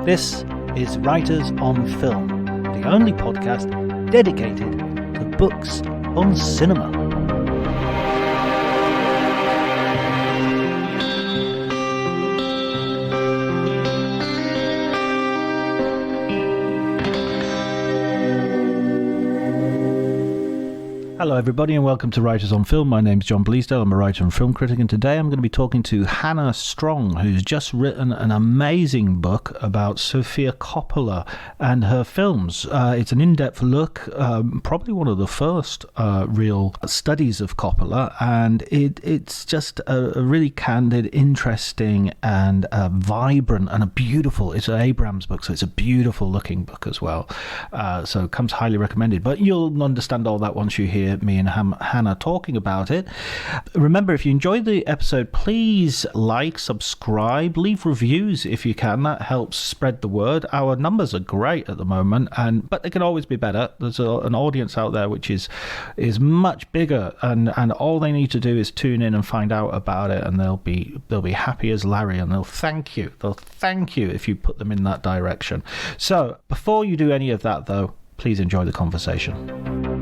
This is Writers on Film, the only podcast dedicated to books on cinema. Hello everybody and welcome to Writers on Film. My name's John Bleasdale. I'm a writer and film critic, and today I'm going to be talking to Hannah Strong, who's just written an amazing book about Sofia Coppola and her films. It's an in-depth look, probably one of the first real studies of Coppola, and it's just a really candid, interesting and vibrant and a beautiful, it's an Abrams book, so it's a beautiful looking book as well. So it comes highly recommended, but you'll understand all that once you hear me and Hannah talking about it. Remember, if you enjoyed the episode, please like, subscribe, leave reviews if you can. That helps spread the word. Our numbers are great at the moment, but they can always be better. There's an audience out there which is much bigger, and all they need to do is tune in and find out about it, and they'll be happy as Larry, and they'll thank you if you put them in that direction. So before you do any of that, though, please enjoy the conversation.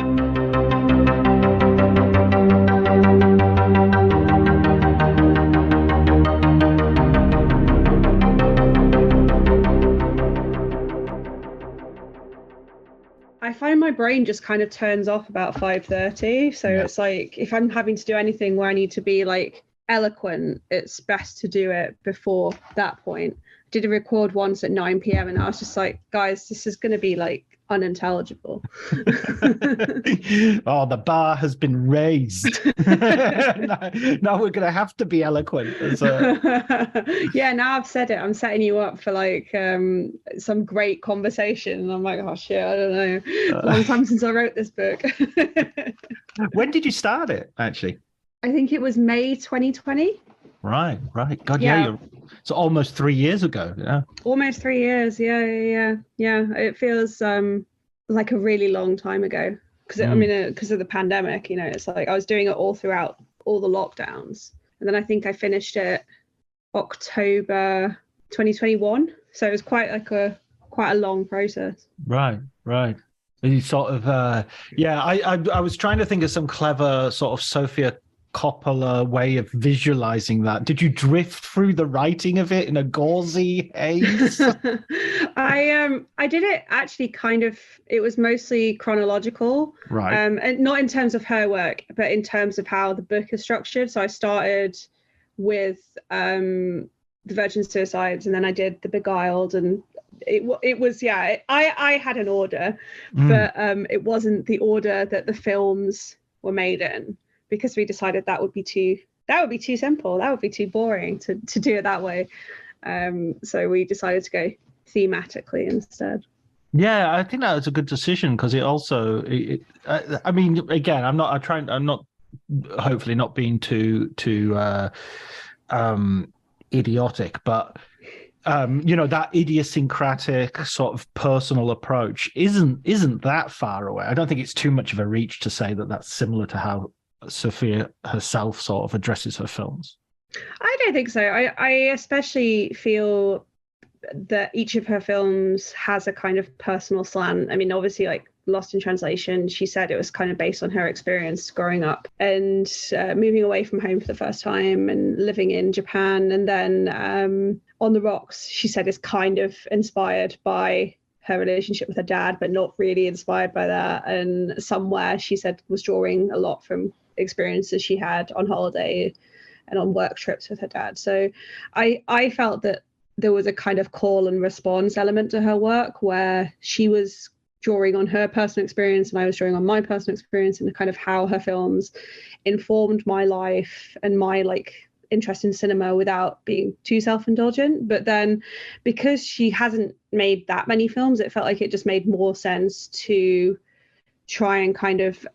I find my brain just kind of turns off about 5:30. So yeah. It's like if I'm having to do anything where I need to be like eloquent, it's best to do it before that point. I did a record once at 9 p.m. and I was just like, guys, this is going to be like unintelligible. Oh, the bar has been raised. Now we're going to have to be eloquent. Yeah, now I've said it. I'm setting you up for like some great conversation. And I'm like, oh shit, I don't know. It's a long time since I wrote this book. When did you start it, actually? I think it was May 2020. Right. God, yeah. So almost 3 years ago. Yeah. Almost 3 years. Yeah. It feels like a really long time ago because because of the pandemic. You know, it's like I was doing it all throughout all the lockdowns, and then I think I finished it October 2021. So it was quite a long process. Right. You sort of I was trying to think of some clever sort of Sofia Coppola way of visualizing that. Did you drift through the writing of it in a gauzy haze? I did it actually kind of, it was mostly chronological, right? And not in terms of her work, but in terms of how the book is structured. So I started with the Virgin Suicides, and then I did The Beguiled, and it was I had an order, but it wasn't the order that the films were made in, because we decided that would be too simple, that would be too boring to do it that way. So we decided to go thematically instead. Yeah, I think that was a good decision, because it also I mean, again, I'm not hopefully not being too idiotic, but that idiosyncratic sort of personal approach isn't that far away. I don't think it's too much of a reach to say that that's similar to how Sofia herself sort of addresses her films. I don't think so. I especially feel that each of her films has a kind of personal slant. I mean, obviously, like Lost in Translation, she said it was kind of based on her experience growing up and moving away from home for the first time and living in Japan. And then On the Rocks, she said, is kind of inspired by her relationship with her dad, but not really inspired by that. And Somewhere, she said, was drawing a lot from experiences she had on holiday and on work trips with her dad. So I felt that there was a kind of call and response element to her work, where she was drawing on her personal experience and I was drawing on my personal experience, and kind of how her films informed my life and my like interest in cinema without being too self-indulgent. But then because she hasn't made that many films, it felt like it just made more sense to try and kind of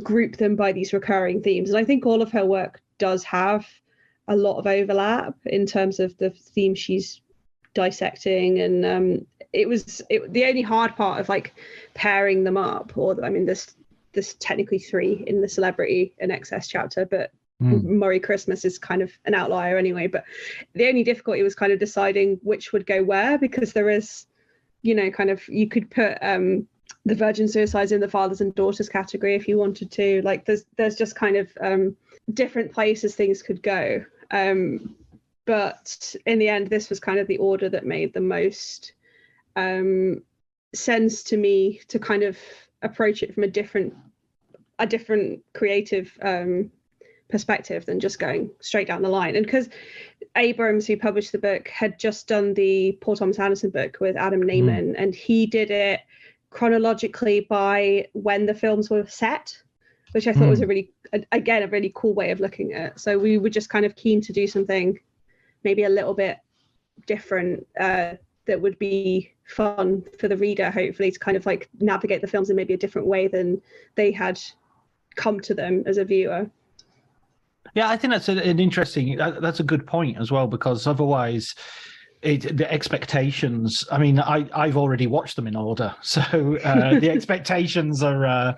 group them by these recurring themes. And I think all of her work does have a lot of overlap in terms of the theme she's dissecting. And the only hard part of like pairing them up, or I mean there's technically 3 in the Celebrity and Excess chapter, but Murray Christmas is kind of an outlier anyway, but the only difficulty was kind of deciding which would go where, because there is, you know, kind of, you could put the virgin suicides in the fathers and daughters category if you wanted to. Like there's just kind of different places things could go, but in the end this was kind of the order that made the most sense to me, to kind of approach it from a different creative perspective than just going straight down the line. And because Abrams, who published the book, had just done the Paul Thomas Anderson book with Adam Naiman, and he did it chronologically by when the films were set, which I thought was a really cool way of looking at it. So we were just kind of keen to do something maybe a little bit different, that would be fun for the reader, hopefully, to kind of like navigate the films in maybe a different way than they had come to them as a viewer. Yeah, I think that's an interesting, that's a good point as well, because otherwise the expectations, I mean, I've already watched them in order, so the expectations are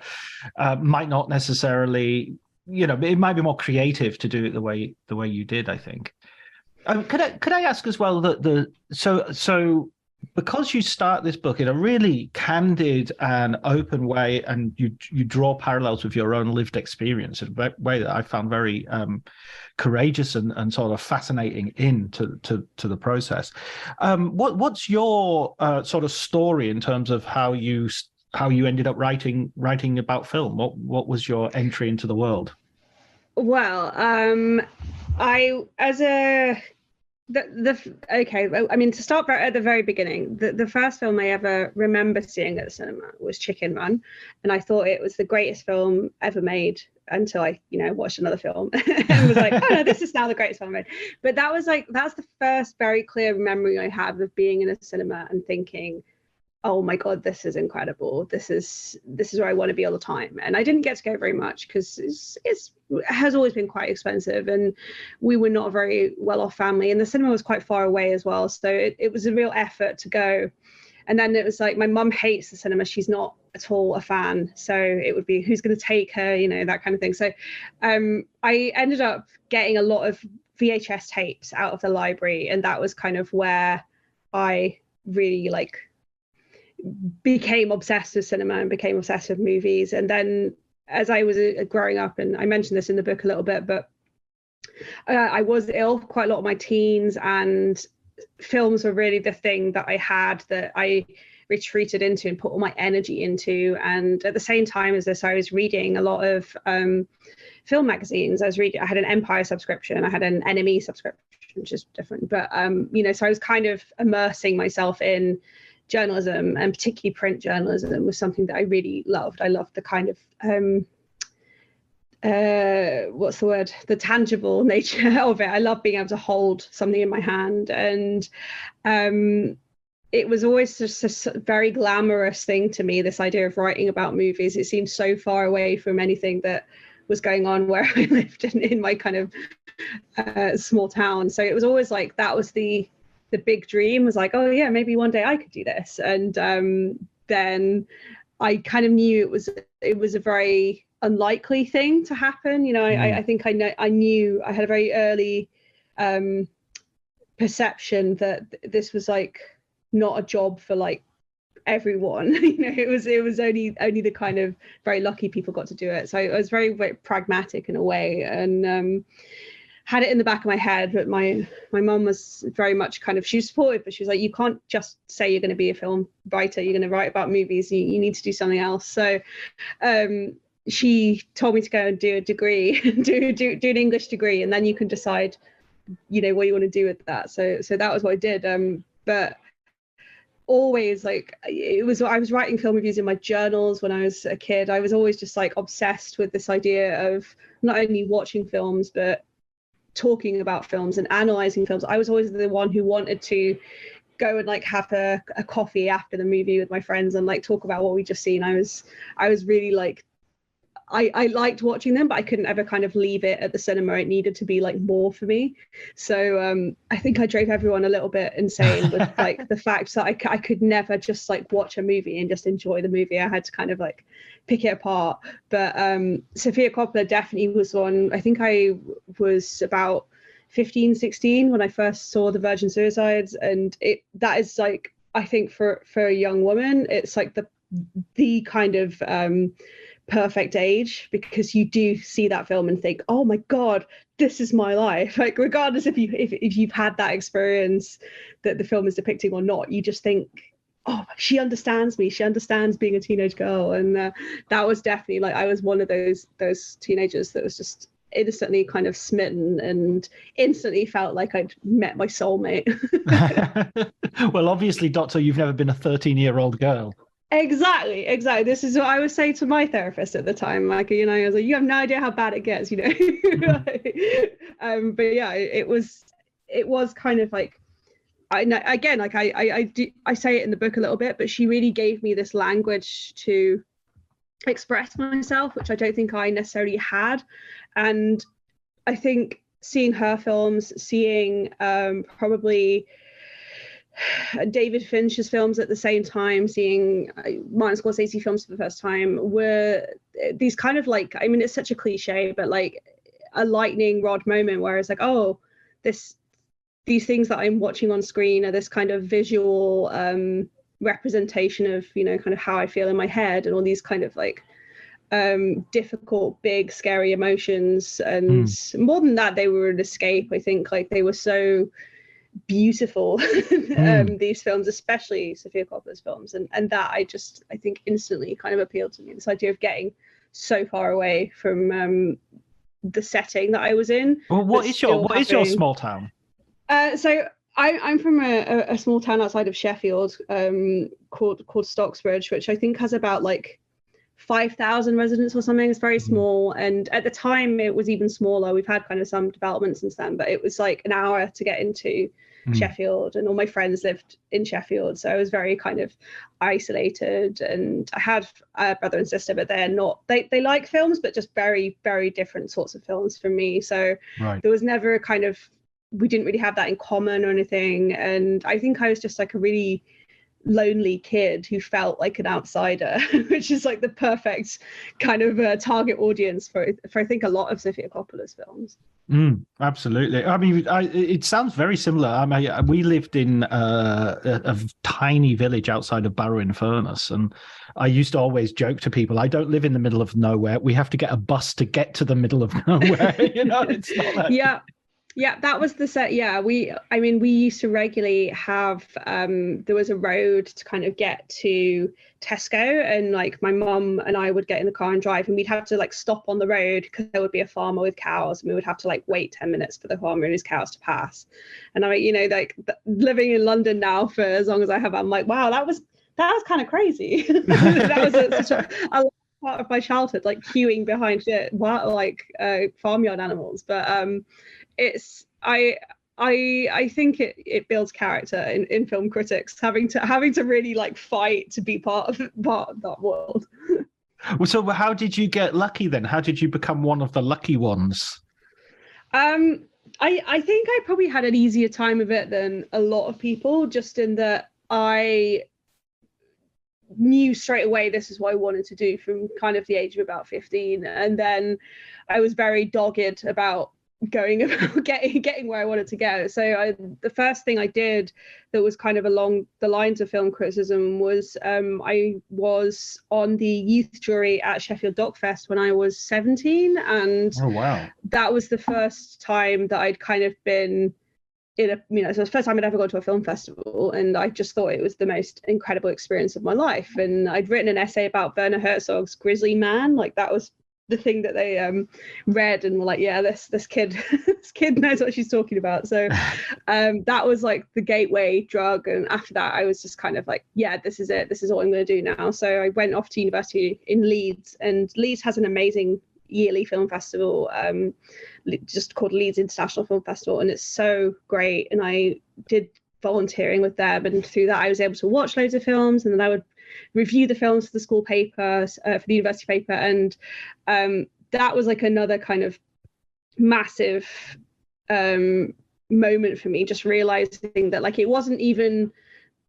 might not necessarily, you know, it might be more creative to do it the way you did, I think. Could I ask as well that so because you start this book in a really candid and open way, and you draw parallels with your own lived experience in a way that I found very courageous and sort of fascinating to the process. What's your sort of story in terms of how you ended up writing about film? What was your entry into the world? Well, I mean, to start at the very beginning, the first film I ever remember seeing at the cinema was Chicken Run, and I thought it was the greatest film ever made until I, you know, watched another film and was like, oh no, this is now the greatest film made. But that's the first very clear memory I have of being in a cinema and thinking, oh my God, this is incredible. This is where I want to be all the time. And I didn't get to go very much because it has always been quite expensive, and we were not a very well-off family, and the cinema was quite far away as well. So it was a real effort to go. And then it was like, my mum hates the cinema. She's not at all a fan. So it would be, who's going to take her, you know, that kind of thing. So I ended up getting a lot of VHS tapes out of the library. And that was kind of where I really became obsessed with cinema and became obsessed with movies. And then as I was growing up, and I mentioned this in the book a little bit, but I was ill quite a lot of my teens, and films were really the thing that I had, that I retreated into and put all my energy into. And at the same time as this, I was reading a lot of film magazines. I had an Empire subscription, I had an NME subscription, which is different, but you know, so I was kind of immersing myself in journalism, and particularly print journalism was something that I really loved. I loved the kind of the tangible nature of it. I love being able to hold something in my hand, and it was always just a very glamorous thing to me, this idea of writing about movies. It seemed so far away from anything that was going on where I lived in my kind of small town. So it was always like, that was the big dream, was like, oh yeah, maybe one day I could do this. And then I kind of knew it was a very unlikely thing to happen. You know, I think I knew I had a very early perception that this was like not a job for like everyone. You know, it was only the kind of very lucky people got to do it. So I was very, very pragmatic in a way, and had it in the back of my head. But my mum was very much kind of, she was supportive, but she was like, you can't just say you're going to be a film writer, you're going to write about movies, you need to do something else. So she told me to go and do a degree, do an English degree, and then you can decide, you know, what you want to do with that. So that was what I did. But always, like, I was writing film reviews in my journals when I was a kid. I was always just like obsessed with this idea of not only watching films, but talking about films and analyzing films. I was always the one who wanted to go and like have a coffee after the movie with my friends and like talk about what we just seen. I was really like I liked watching them, but I couldn't ever kind of leave it at the cinema. It needed to be like more for me. So I think I drove everyone a little bit insane with like the fact that I could never just like watch a movie and just enjoy the movie. I had to kind of like pick it apart. But Sofia Coppola definitely was one. I think I was about 15, 16 when I first saw The Virgin Suicides, and that is like, I think for a young woman, it's like the kind of perfect age, because you do see that film and think, oh my god, this is my life. Like regardless if you've had that experience that the film is depicting or not, you just think, oh, she understands me, she understands being a teenage girl. And that was definitely like, I was one of those teenagers that was just instantly kind of smitten and instantly felt like I'd met my soulmate. Well, obviously, Doctor, you've never been a 13-year-old girl. Exactly. This is what I was saying to my therapist at the time. Like, you know, I was like, you have no idea how bad it gets, you know. But yeah, it was kind of like, I say it in the book a little bit, but she really gave me this language to express myself, which I don't think I necessarily had. And I think seeing her films, seeing probably David Fincher's films at the same time, seeing Martin Scorsese films for the first time, were these kind of like, I mean, it's such a cliche, but like a lightning rod moment where it's like, oh, these things that I'm watching on screen are this kind of visual representation of, you know, kind of how I feel in my head, and all these kind of like difficult, big, scary emotions. And more than that, they were an escape. I think like they were so beautiful, these films, especially Sofia Coppola's films, and that I think instantly kind of appealed to me, this idea of getting so far away from the setting that I was in. Well, what is your small town? So I'm from a small town outside of Sheffield, called Stocksbridge, which I think has about like 5,000 residents or something. It's very small, and at the time it was even smaller. We've had kind of some development since then, but it was like an hour to get into Sheffield, and all my friends lived in Sheffield, so I was very kind of isolated. And I had a brother and sister, but they're not, they like films, but just very, very different sorts of films from me. So there was never a kind of, we didn't really have that in common or anything. And I think I was just like a really lonely kid who felt like an outsider, which is like the perfect kind of target audience for I think a lot of Sofia Coppola's films. Absolutely. I mean, it sounds very similar. I mean, we lived in a tiny village outside of Barrow-in-Furness, and I used to always joke to people, I don't live in the middle of nowhere. We have to get a bus to get to the middle of nowhere. You know, it's not like... Yeah, that was the set. Yeah, we used to regularly have, there was a road to kind of get to Tesco, and like my mum and I would get in the car and drive, and we'd have to like stop on the road because there would be a farmer with cows, and we would have to like wait 10 minutes for the farmer and his cows to pass. And I, you know, like living in London now for as long as I have, I'm like, wow, that was kind of crazy. That was such a part of my childhood, like queuing behind farmyard animals. But it's I think it builds character in film critics, having to really like fight to be part of that world. Well, so how did you get lucky then? How did you become one of the lucky ones? I think I probably had an easier time of it than a lot of people, just in that I knew straight away this is what I wanted to do from kind of the age of about 15, and then I was very dogged about getting where I wanted to go. So the first thing I did that was kind of along the lines of film criticism was I was on the youth jury at Sheffield Doc Fest when I was 17, and that was the first time that I'd kind of been in a, you know, so it was the first time I'd ever gone to a film festival, and I just thought it was the most incredible experience of my life. And I'd written an essay about Werner Herzog's Grizzly Man, like that was the thing that they read and were like, yeah, this kid this kid knows what she's talking about. So that was like the gateway drug. And after that I was just kind of like, yeah, this is it, this is what I'm going to do now. So I went off to university in Leeds, and Leeds has an amazing yearly film festival just called Leeds International Film Festival, and it's so great. And I did volunteering with them, and through that I was able to watch loads of films, and then I would review the films for the school paper, for the university paper. And that was like another kind of massive moment for me, just realizing that like it wasn't even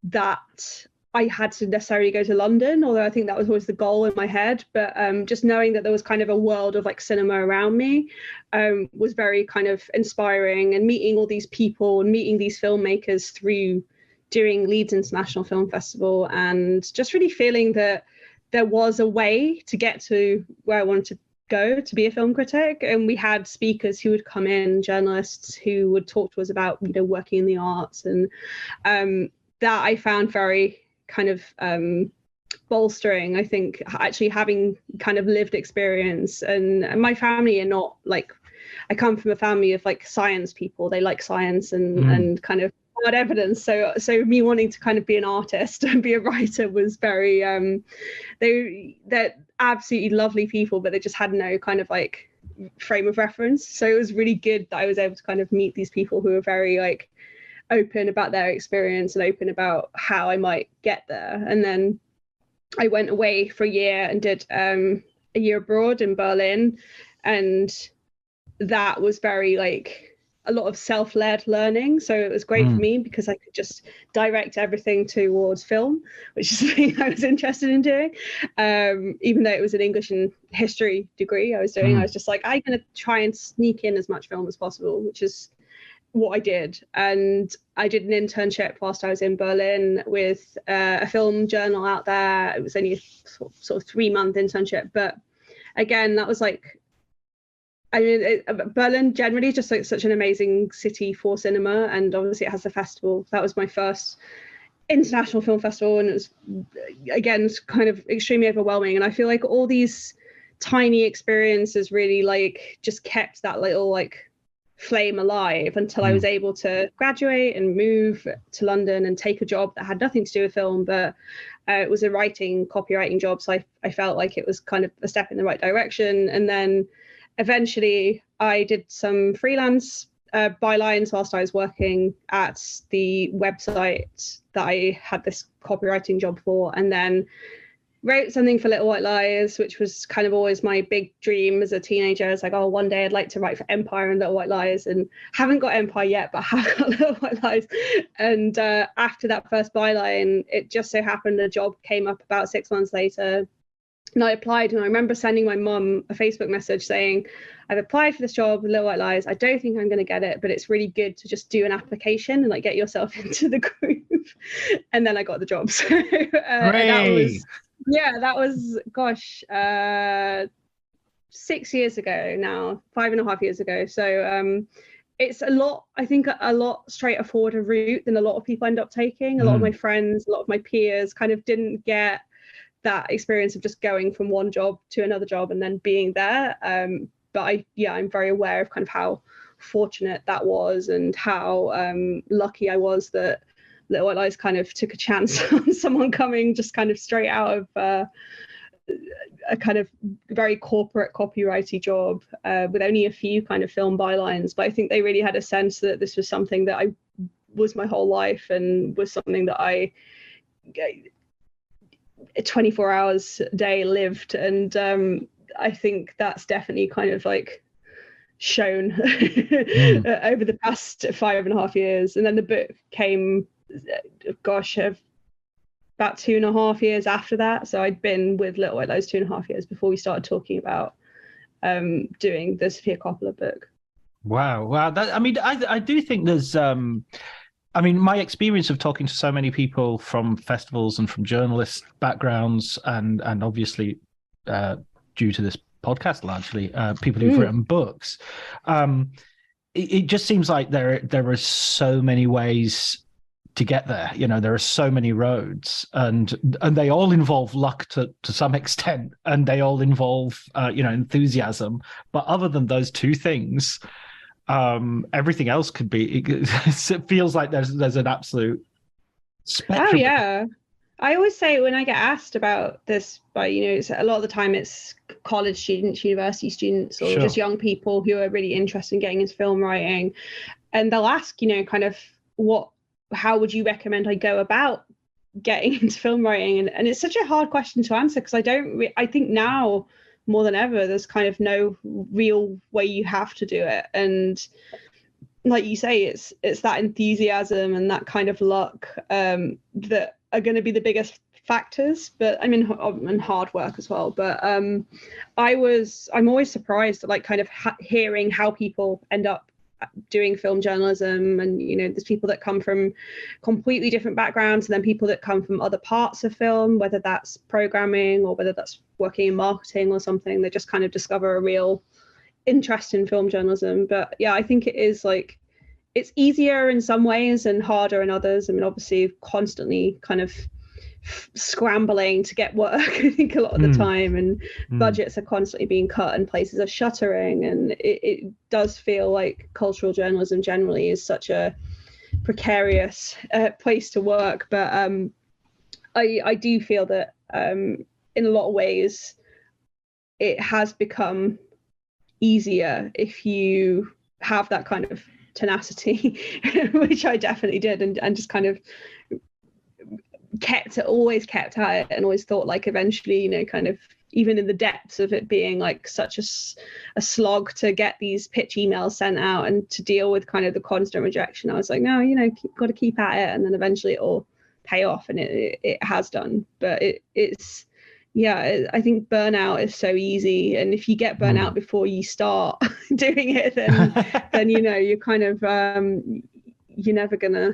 that I had to necessarily go to London, although I think that was always the goal in my head. But just knowing that there was kind of a world of like cinema around me was very kind of inspiring, and meeting all these people and meeting these filmmakers through doing Leeds International Film Festival, and just really feeling that there was a way to get to where I wanted to go to be a film critic. And we had speakers who would come in, journalists who would talk to us about, you know, working in the arts, and that I found very kind of bolstering. I think actually having kind of lived experience, and my family are not like, I come from a family of like science people. They like science and kind of hard evidence. So me wanting to kind of be an artist and be a writer was very they're absolutely lovely people, but they just had no kind of like frame of reference. So it was really good that I was able to kind of meet these people who are very like open about their experience and open about how I might get there. And then I went away for a year and did a year abroad in Berlin, and that was very like a lot of self-led learning. So it was great for me because I could just direct everything towards film, which is something I was interested in doing. Even though it was an English and history degree I was doing, I was just like, I'm going to try and sneak in as much film as possible, which is what I did. And I did an internship whilst I was in Berlin with a film journal out there. It was only a sort of 3-month internship, but again, that was like, I mean, Berlin generally just like such an amazing city for cinema, and obviously it has the festival. That was my first international film festival, and it was, again, kind of extremely overwhelming. And I feel like all these tiny experiences really like just kept that little like flame alive until I was able to graduate and move to London and take a job that had nothing to do with film, but it was a copywriting job. So I felt like it was kind of a step in the right direction. And then eventually I did some freelance bylines whilst I was working at the website that I had this copywriting job for, and then wrote something for Little White Lies, which was kind of always my big dream as a teenager. It's like, oh, one day I'd like to write for Empire and Little White Lies, and haven't got Empire yet, but have got Little White Lies. And after that first byline, it just so happened a job came up about 6 months later, and I applied. And I remember sending my mum a Facebook message saying, I've applied for this job with Little White Lies. I don't think I'm going to get it, but it's really good to just do an application and like get yourself into the groove. And then I got the job. So that was gosh, 6 years ago now, 5.5 years ago. So it's a lot straighter route than a lot of people end up taking. A lot of my friends, a lot of my peers kind of didn't get that experience of just going from one job to another job and then being there. But I'm very aware of kind of how fortunate that was, and how lucky I was that Little White Lies kind of took a chance on someone coming just kind of straight out of a kind of very corporate copywriting job with only a few kind of film bylines. But I think they really had a sense that this was something that I was my whole life, and was something that I 24 hours a day lived. And I think that's definitely kind of like shown over the past 5.5 years. And then the book came, gosh, about 2.5 years after that. So I'd been with Little White Lies 2.5 years before we started talking about doing the Sofia Coppola book. Wow. That, I mean, I do think there's I mean, my experience of talking to so many people from festivals and from journalist backgrounds, and obviously due to this podcast, largely people who've written books, it just seems like there are so many ways to get there. You know, there are so many roads, and they all involve luck to some extent, and they all involve enthusiasm. But other than those two things, everything else could be. It feels like there's an absolute spectrum. Oh yeah, I always say when I get asked about this, but a lot of the time it's college students, university students, or just young people who are really interested in getting into film writing, and they'll ask, kind of how would you recommend I go about getting into film writing, and it's such a hard question to answer, because I think now more than ever there's kind of no real way you have to do it, and like you say, it's that enthusiasm and that kind of luck that are going to be the biggest factors, but I mean, and hard work as well. But I'm always surprised at like kind of hearing how people end up doing film journalism. And there's people that come from completely different backgrounds, and then people that come from other parts of film, whether that's programming or whether that's working in marketing or something. They just kind of discover a real interest in film journalism. But yeah, I think it is like, it's easier in some ways and harder in others. I mean, obviously constantly kind of scrambling to get work, I think, a lot of the time, and budgets are constantly being cut and places are shuttering, and it does feel like cultural journalism generally is such a precarious place to work. But I do feel that in a lot of ways it has become easier if you have that kind of tenacity, which I definitely did, and just kind of always kept at it, and always thought like eventually, kind of even in the depths of it being like such a slog to get these pitch emails sent out and to deal with kind of the constant rejection, I was like, no, got to keep at it, and then eventually it will pay off, and it has done. But it's I think burnout is so easy, and if you get burnt out before you start doing it, then you're kind of you're never gonna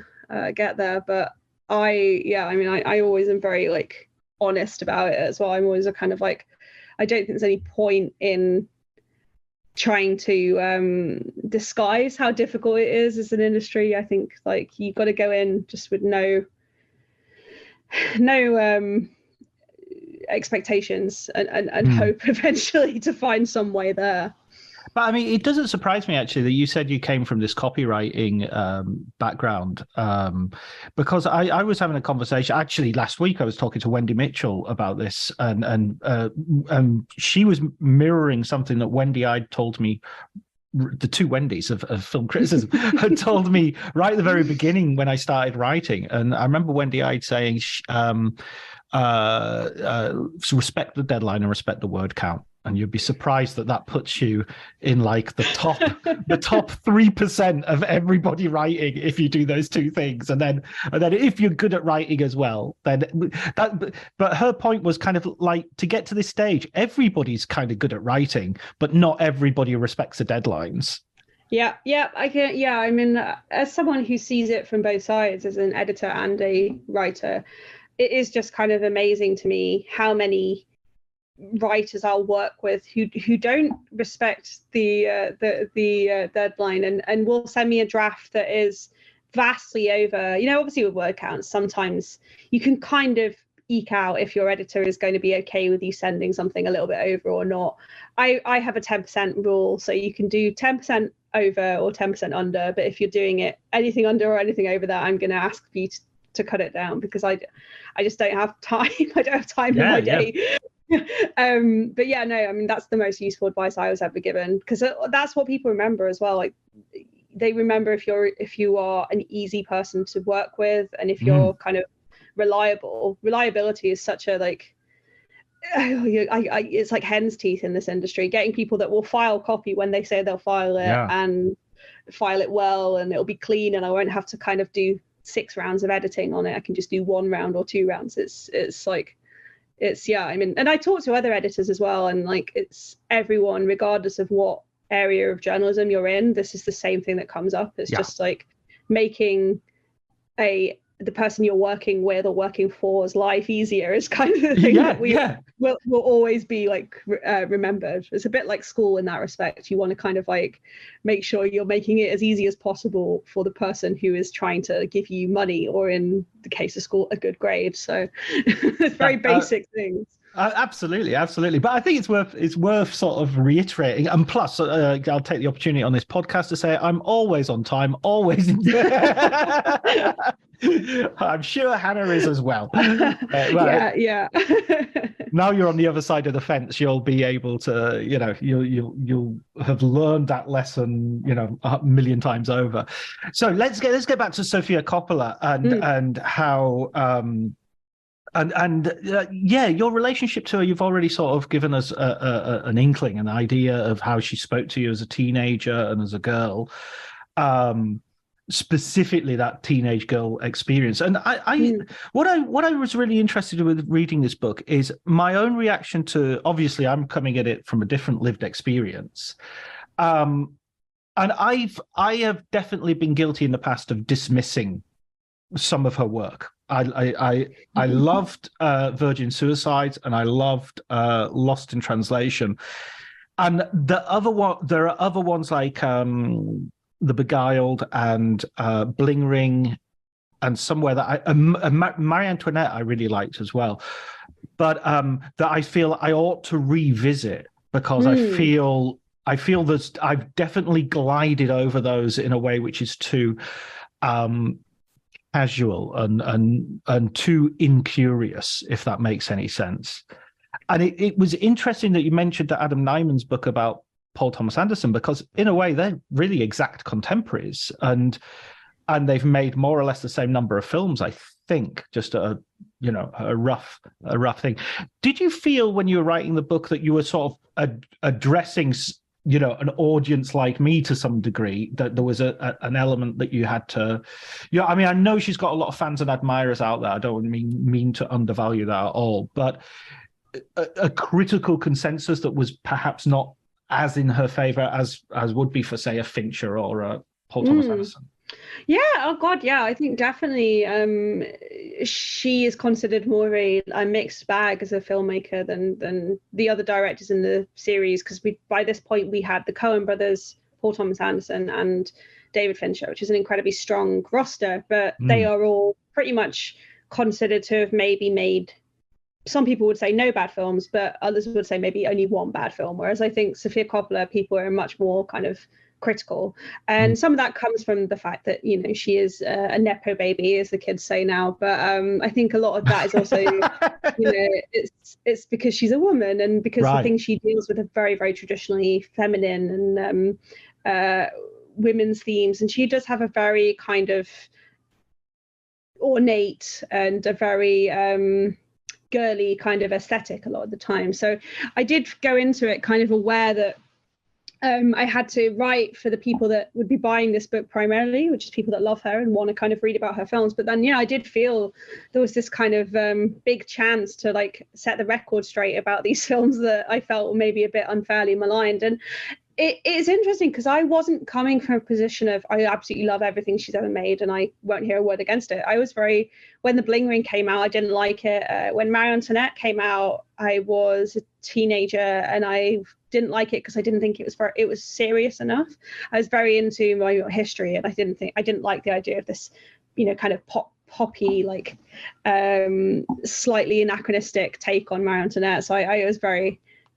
get there. But I always am very like honest about it as well. I'm always a kind of like, I don't think there's any point in trying to disguise how difficult it is as an industry. I think like you've got to go in just with no expectations and hope eventually to find some way there. But I mean, it doesn't surprise me actually that you said you came from this copywriting background, because I was having a conversation actually last week. I was talking to Wendy Mitchell about this, and she was mirroring something that Wendy I'd told me. The two Wendys of film criticism had told me right at the very beginning when I started writing, and I remember Wendy I'd saying, respect the deadline and respect the word count. And you'd be surprised that puts you in like the top 3% of everybody writing if you do those two things. And then if you're good at writing as well, then that. But her point was kind of like, to get to this stage, everybody's kind of good at writing, but not everybody respects the deadlines. Yeah, I can. Yeah, I mean, as someone who sees it from both sides, as an editor and a writer, it is just kind of amazing to me how many writers I'll work with who don't respect the deadline and will send me a draft that is vastly over. Obviously with word counts, sometimes you can kind of eke out if your editor is going to be okay with you sending something a little bit over or not. I have a 10% rule, so you can do 10% over or 10% under, but if you're doing it anything under or anything over that, I'm going to ask you to cut it down, because I just don't have time. I don't have time in my day. But yeah, no, I mean, that's the most useful advice I was ever given, because that's what people remember as well. Like, they remember if you are an easy person to work with, and if you're kind of reliable. Reliability is such a like, it's like hen's teeth in this industry. Getting people that will file copy when they say they'll file it, and file it well, and it'll be clean, and I won't have to kind of do 6 rounds of editing on it. I can just do 1 round or 2 rounds. It's like, I mean, and I talk to other editors as well, and like, it's everyone, regardless of what area of journalism you're in, this is the same thing that comes up. It's just like making the person you're working with or working for's life easier is kind of the thing that will always be like remembered. It's a bit like school in that respect. You want to kind of like make sure you're making it as easy as possible for the person who is trying to give you money, or in the case of school, a good grade. So it's very basic things. Absolutely. But I think it's worth sort of reiterating. And plus, I'll take the opportunity on this podcast to say I'm always on time, always. I'm sure Hannah is as well. Yeah. Now you're on the other side of the fence, you'll be able to, you'll have learned that lesson, 1,000,000 times over. So let's get back to Sofia Coppola and how Yeah, your relationship to her, you've already sort of given us an inkling, an idea of how she spoke to you as a teenager and as a girl. Specifically that teenage girl experience. And what I was really interested in with reading this book is my own reaction to, obviously I'm coming at it from a different lived experience. And I have definitely been guilty in the past of dismissing some of her work. I loved Virgin Suicides, and I loved Lost in Translation. And there are other ones like The Beguiled and Bling Ring, and somewhere that Marie Antoinette I really liked as well, but that I feel I ought to revisit because I feel that I've definitely glided over those in a way which is too casual and too incurious, if that makes any sense. And it was interesting that you mentioned that Adam Nyman's book about Paul Thomas Anderson, because in a way they're really exact contemporaries, and they've made more or less the same number of films, I think, just a rough thing. Did you feel when you were writing the book that you were sort of addressing an audience like me to some degree, that there was an element that you had to, I mean, I know she's got a lot of fans and admirers out there. I don't mean to undervalue that at all, but a critical consensus that was perhaps not as in her favor as would be for, say, a Fincher or a Paul Thomas Anderson. Yeah, oh God, yeah, I think definitely she is considered more of a mixed bag as a filmmaker than the other directors in the series, because by this point we had the Coen brothers, Paul Thomas Anderson and David Fincher, which is an incredibly strong roster, but they are all pretty much considered to have maybe made, some people would say no bad films, but others would say maybe only one bad film, whereas I think Sofia Coppola, people are much more kind of critical, and some of that comes from the fact that she is a nepo baby, as the kids say now, but I think a lot of that is also it's because she's a woman, and because the things she deals with are very, very traditionally feminine and women's themes, and she does have a very kind of ornate and a very girly kind of aesthetic a lot of the time. So I did go into it kind of aware that I had to write for the people that would be buying this book primarily, which is people that love her and want to kind of read about her films. But then, I did feel there was this kind of big chance to like set the record straight about these films that I felt were maybe a bit unfairly maligned. And it's interesting because I wasn't coming from a position of I absolutely love everything she's ever made and I won't hear a word against it. I was when The Bling Ring came out, I didn't like it. When Marie Antoinette came out, I was a teenager and I didn't like it because I didn't think it was serious enough. I was very into my history and I didn't like the idea of this, kind of poppy, like slightly anachronistic take on Marie Antoinette. So I was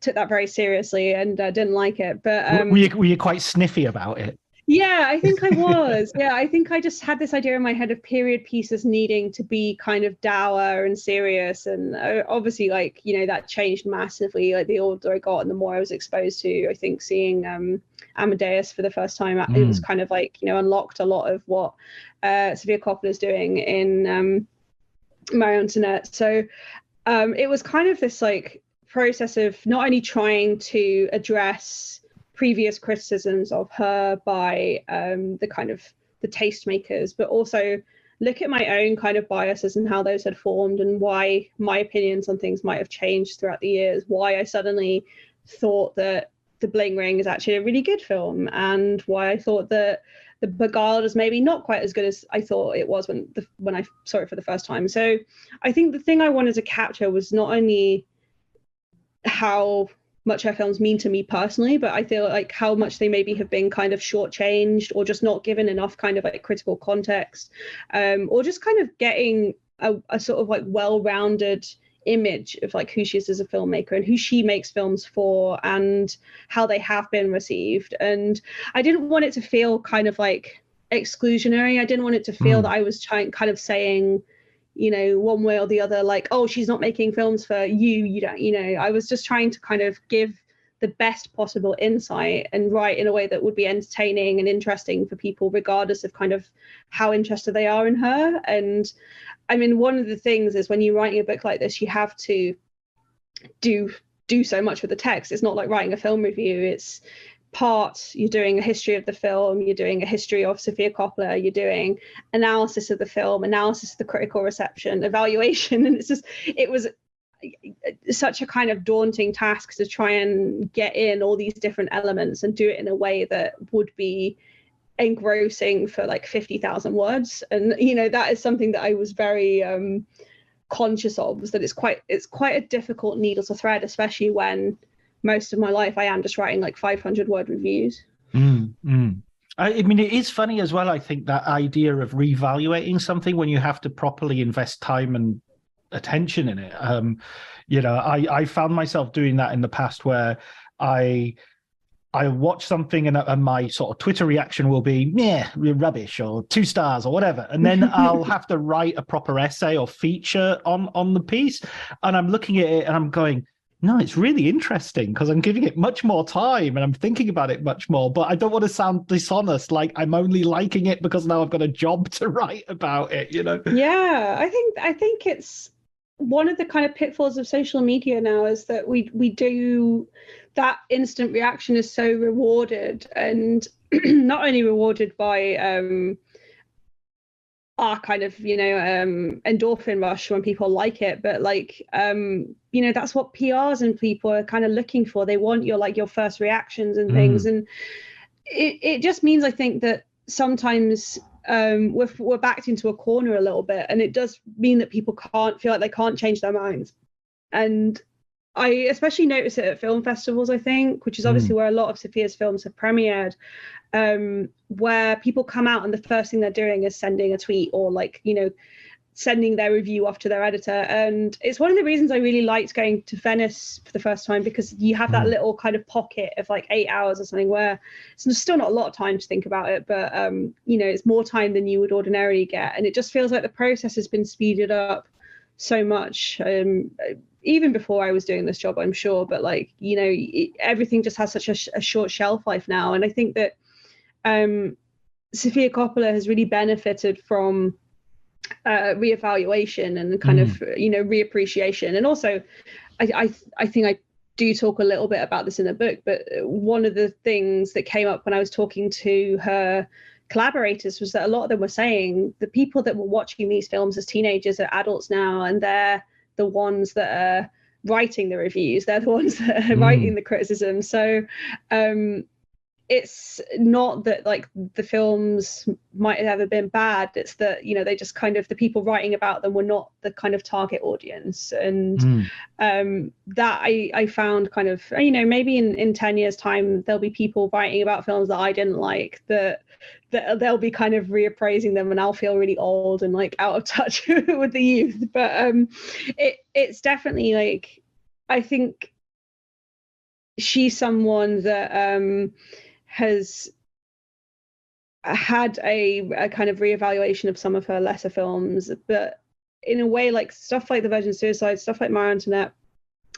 took that very seriously and didn't like it. But were you quite sniffy about it? Yeah, I think I was. Yeah, I think I just had this idea in my head of period pieces needing to be kind of dour and serious. And obviously, like, that changed massively. Like, the older I got and the more I was exposed to, I think, seeing Amadeus for the first time, it was kind of like, unlocked a lot of what Sofia Coppola is doing in Marie Antoinette. So it was kind of this, like, process of not only trying to address previous criticisms of her by the kind of the tastemakers, but also look at my own kind of biases and how those had formed and why my opinions on things might have changed throughout the years, why I suddenly thought that The Bling Ring is actually a really good film, and why I thought that The Beguiled is maybe not quite as good as I thought it was when I saw it for the first time. So I think the thing I wanted to capture was not only how much her films mean to me personally, but I feel like how much they maybe have been kind of shortchanged or just not given enough kind of like critical context, or just kind of getting a sort of like well-rounded image of like who she is as a filmmaker and who she makes films for and how they have been received. And I didn't want it to feel kind of like exclusionary. I didn't want it to feel that I was trying kind of saying, one way or the other, like, oh, she's not making films for you don't, I was just trying to kind of give the best possible insight and write in a way that would be entertaining and interesting for people, regardless of kind of how interested they are in her. And I mean, one of the things is when you're writing a book like this, you have to do so much with the text. It's not like writing a film review. It's part you're doing a history of the film, you're doing a history of Sofia Coppola, you're doing analysis of the film, analysis of the critical reception, evaluation. And it was such a kind of daunting task to try and get in all these different elements and do it in a way that would be engrossing for like 50,000 words. And that is something that I was very conscious of, was that it's quite a difficult needle to thread, especially when most of my life I am just writing like 500 word reviews. I mean, it is funny as well, I think, that idea of reevaluating something when you have to properly invest time and attention in it. I found myself doing that in the past, where I watch something and my sort of Twitter reaction will be, yeah, rubbish, or 2 stars or whatever. And then I'll have to write a proper essay or feature on the piece. And I'm looking at it and I'm going, no, it's really interesting because I'm giving it much more time and I'm thinking about it much more. But I don't want to sound dishonest, like I'm only liking it because now I've got a job to write about it, Yeah, I think it's one of the kind of pitfalls of social media now, is that we do, that instant reaction is so rewarded, and not only rewarded by our kind of endorphin rush when people like it, but like that's what PRs and people are kind of looking for. They want your first reactions and things. And it just means, I think, that sometimes we're backed into a corner a little bit, and it does mean that people can't feel like they can't change their minds. And I especially notice it at film festivals, I think, which is obviously where a lot of Sofia's films have premiered, where people come out and the first thing they're doing is sending a tweet or sending their review off to their editor. And it's one of the reasons I really liked going to Venice for the first time, because you have that little kind of pocket of like 8 hours or something where it's still not a lot of time to think about it, but it's more time than you would ordinarily get. And it just feels like the process has been speeded up so much, even before I was doing this job, I'm sure, but everything just has such a short shelf life now. And I think that Sofia Coppola has really benefited from reevaluation and kind of reappreciation. And also I think I do talk a little bit about this in the book, but one of the things that came up when I was talking to her collaborators was that a lot of them were saying the people that were watching these films as teenagers are adults now, and they're the ones that are writing the reviews, they're the ones that are writing the criticism. So it's not that like the films might have ever been bad, it's that they just kind of, the people writing about them were not the kind of target audience. And that I found kind of, maybe in 10 years time there'll be people writing about films that I didn't like, that they'll be kind of reappraising them, and I'll feel really old and like out of touch with the youth. But it's definitely like, I think she's someone that has had a kind of reevaluation of some of her lesser films, but in a way, like stuff like The Virgin Suicide, stuff like My Antoinette,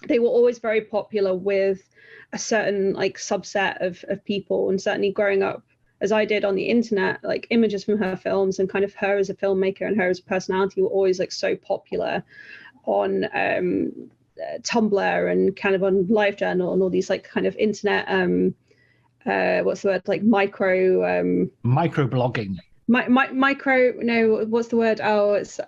they were always very popular with a certain like subset of people. And certainly growing up as I did on the internet, like images from her films and kind of her as a filmmaker and her as a personality were always like so popular on Tumblr and kind of on LiveJournal and all these like kind of internet what's the word, like micro blogging, micro, no, what's the word, oh, it's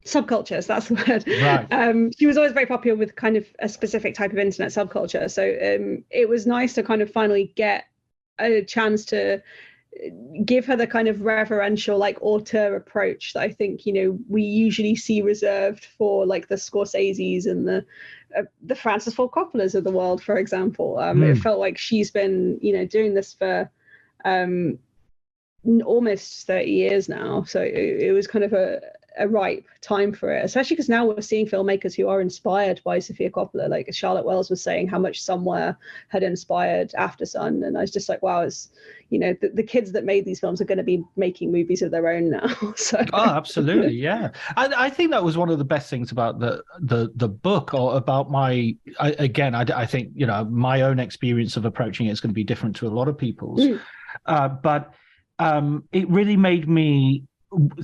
subcultures, that's the word. Right. She was always very popular with kind of a specific type of internet subculture, so it was nice to kind of finally get a chance to give her the kind of reverential like auteur approach that I think we usually see reserved for like the Scorseses and the Francis Ford Coppolas of the world, for example. It felt like she's been doing this for almost 30 years now, so it was kind of a ripe time for it, especially because now we're seeing filmmakers who are inspired by Sofia Coppola. Like Charlotte Wells was saying how much Somewhere had inspired After Sun, and I was just like, wow, it's, you know, the kids that made these films are going to be making movies of their own now. So oh, absolutely, yeah. I think that was one of the best things about the book, or about I think, you know, my own experience of approaching it is going to be different to a lot of people's, but it really made me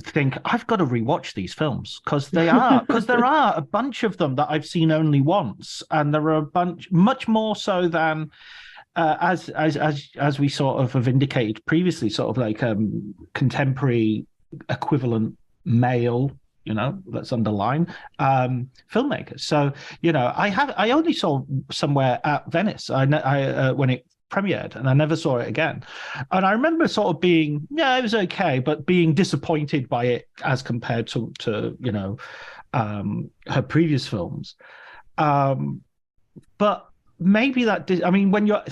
think I've got to rewatch these films, because there are a bunch of them that I've seen only once, and there are a bunch, much more so than as we sort of have indicated previously, sort of like contemporary equivalent male, you know, let's underline, filmmakers. So, you know, I only saw Somewhere at Venice when it premiered, and I never saw it again. And I remember sort of being, yeah, it was okay, but being disappointed by it as compared to you know, her previous films. But maybe that I mean, when you're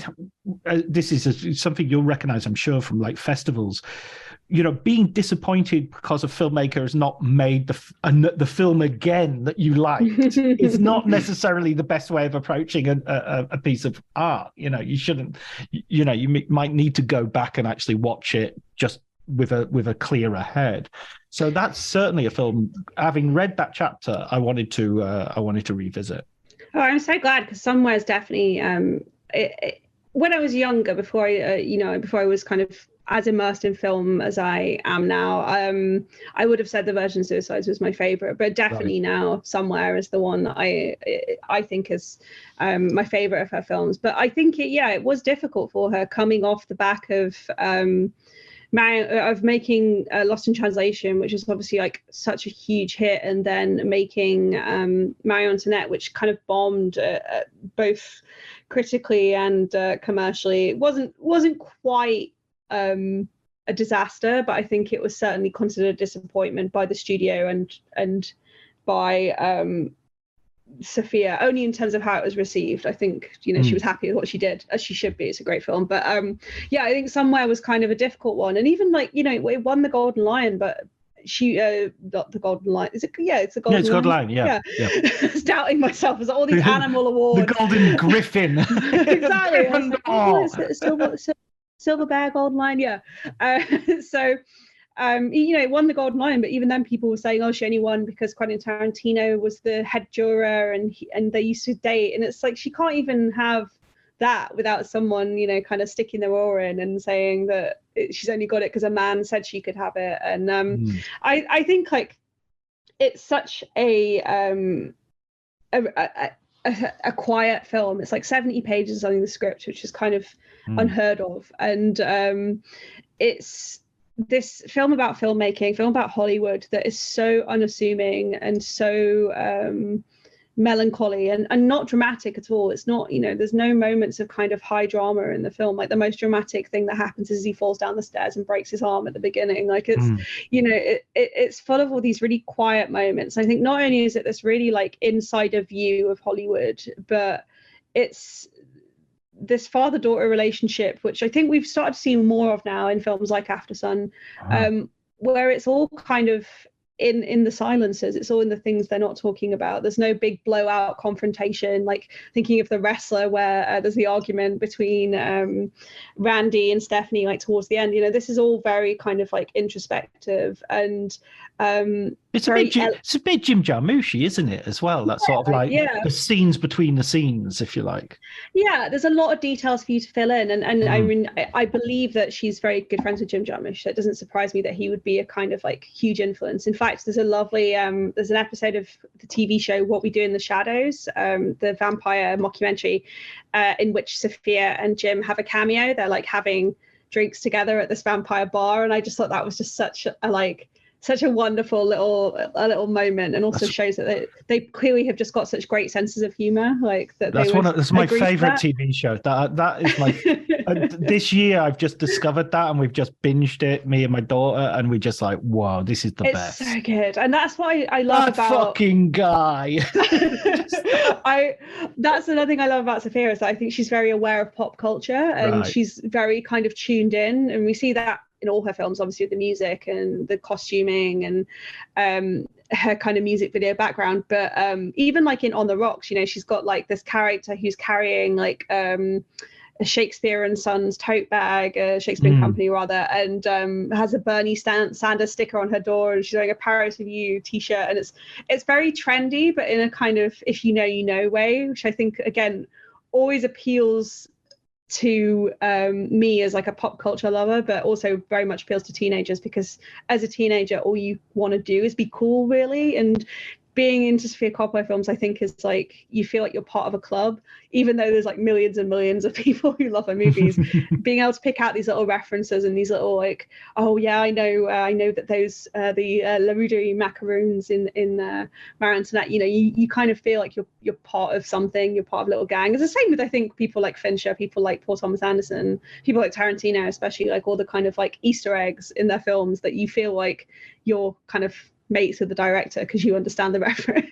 this is something you'll recognize, I'm sure, from like festivals, you know, being disappointed because a filmmaker has not made the film again that you liked is not necessarily the best way of approaching a piece of art. You know, you shouldn't, you know, you might need to go back and actually watch it just with a clearer head. So that's certainly a film, having read that chapter, I wanted to revisit. Oh, I'm so glad, because Somewhere is definitely when I was younger, before I was kind of as immersed in film as I am now, I would have said The Virgin Suicides was my favorite, but definitely now Somewhere is the one that I think is my favorite of her films. But I think it was difficult for her, coming off the back of making Lost in Translation, which is obviously like such a huge hit, and then making Marie Antoinette, which kind of bombed both critically and commercially. It wasn't quite a disaster, but I think it was certainly considered a disappointment by the studio and by Sofia, only in terms of how it was received. I think, you know, she was happy with what she did, as she should be. It's a great film. But yeah, I think Somewhere was kind of a difficult one. And even like, you know, it won the Golden Lion, but she not the Golden Lion. Is it? Yeah, it's the Golden Lion. It's Golden Lion, yeah. I was doubting myself. As all these animal awards. The Golden Griffin. Exactly. Like, Silver Bear, Golden Lion, yeah. So you know, it won the Golden Lion, but even then people were saying, oh, she only won because Quentin Tarantino was the head juror and they used to date. And it's like, she can't even have that without someone, you know, kind of sticking their oar in and saying that she's only got it because a man said she could have it. And I think like it's such a quiet film. It's like 70 pages on the script, which is kind of unheard of. And it's this film about filmmaking, film about Hollywood, that is so unassuming and so melancholy and not dramatic at all. It's not, you know, there's no moments of kind of high drama in the film. Like the most dramatic thing that happens is he falls down the stairs and breaks his arm at the beginning. Like it's, you know, it's full of all these really quiet moments. I think not only is it this really like insider view of Hollywood, but it's this father-daughter relationship, which I think we've started to see more of now in films like After Sun, where it's all kind of in the silences. It's all in the things they're not talking about. There's no big blowout confrontation, like thinking of The Wrestler, where there's the argument between Randy and Stephanie, like towards the end. You know, this is all very kind of like introspective and it's a bit Jim Jarmusch, isn't it, as well? That sort of like the scenes between the scenes, if you like. Yeah, there's a lot of details for you to fill in, and I mean, I believe that she's very good friends with Jim Jarmusch. So it doesn't surprise me that he would be a kind of like huge influence. In fact, there's a lovely there's an episode of the TV show What We Do in the Shadows, the vampire mockumentary, in which Sophia and Jim have a cameo. They're like having drinks together at this vampire bar, and I just thought that was just such a wonderful little moment, and also shows that they clearly have just got such great senses of humor. Like that. That's my favorite TV show. That is my this year I've just discovered that, and we've just binged it, me and my daughter, and we're just like, wow, this is the best. It's so good, and that's what I love that about fucking guy. That's another thing I love about Sophia, is that I think she's very aware of pop culture, and she's very kind of tuned in, and we see that in all her films, obviously the music and the costuming and her kind of music video background. But even like in On the Rocks, you know, she's got like this character who's carrying like a Shakespeare and Sons tote bag, a Shakespeare Company rather, and has a Bernie Sanders sticker on her door, and she's wearing a Paris Review t-shirt, and it's very trendy, but in a kind of if you know you know way, which I think again always appeals to me as like a pop culture lover, but also very much appeals to teenagers, because as a teenager all you want to do is be cool, really. And being into Sofia Coppola films, I think, is like you feel like you're part of a club, even though there's like millions and millions of people who love her movies. Being able to pick out these little references and these little like, oh yeah, I know that those the La Rue des Macaroons in Marie Antoinette, you know, you kind of feel like you're part of something, you're part of a little gang. It's the same with, I think, people like Fincher, people like Paul Thomas Anderson, people like Tarantino, especially, like all the kind of like Easter eggs in their films that you feel like you're kind of mates with the director because you understand the reference.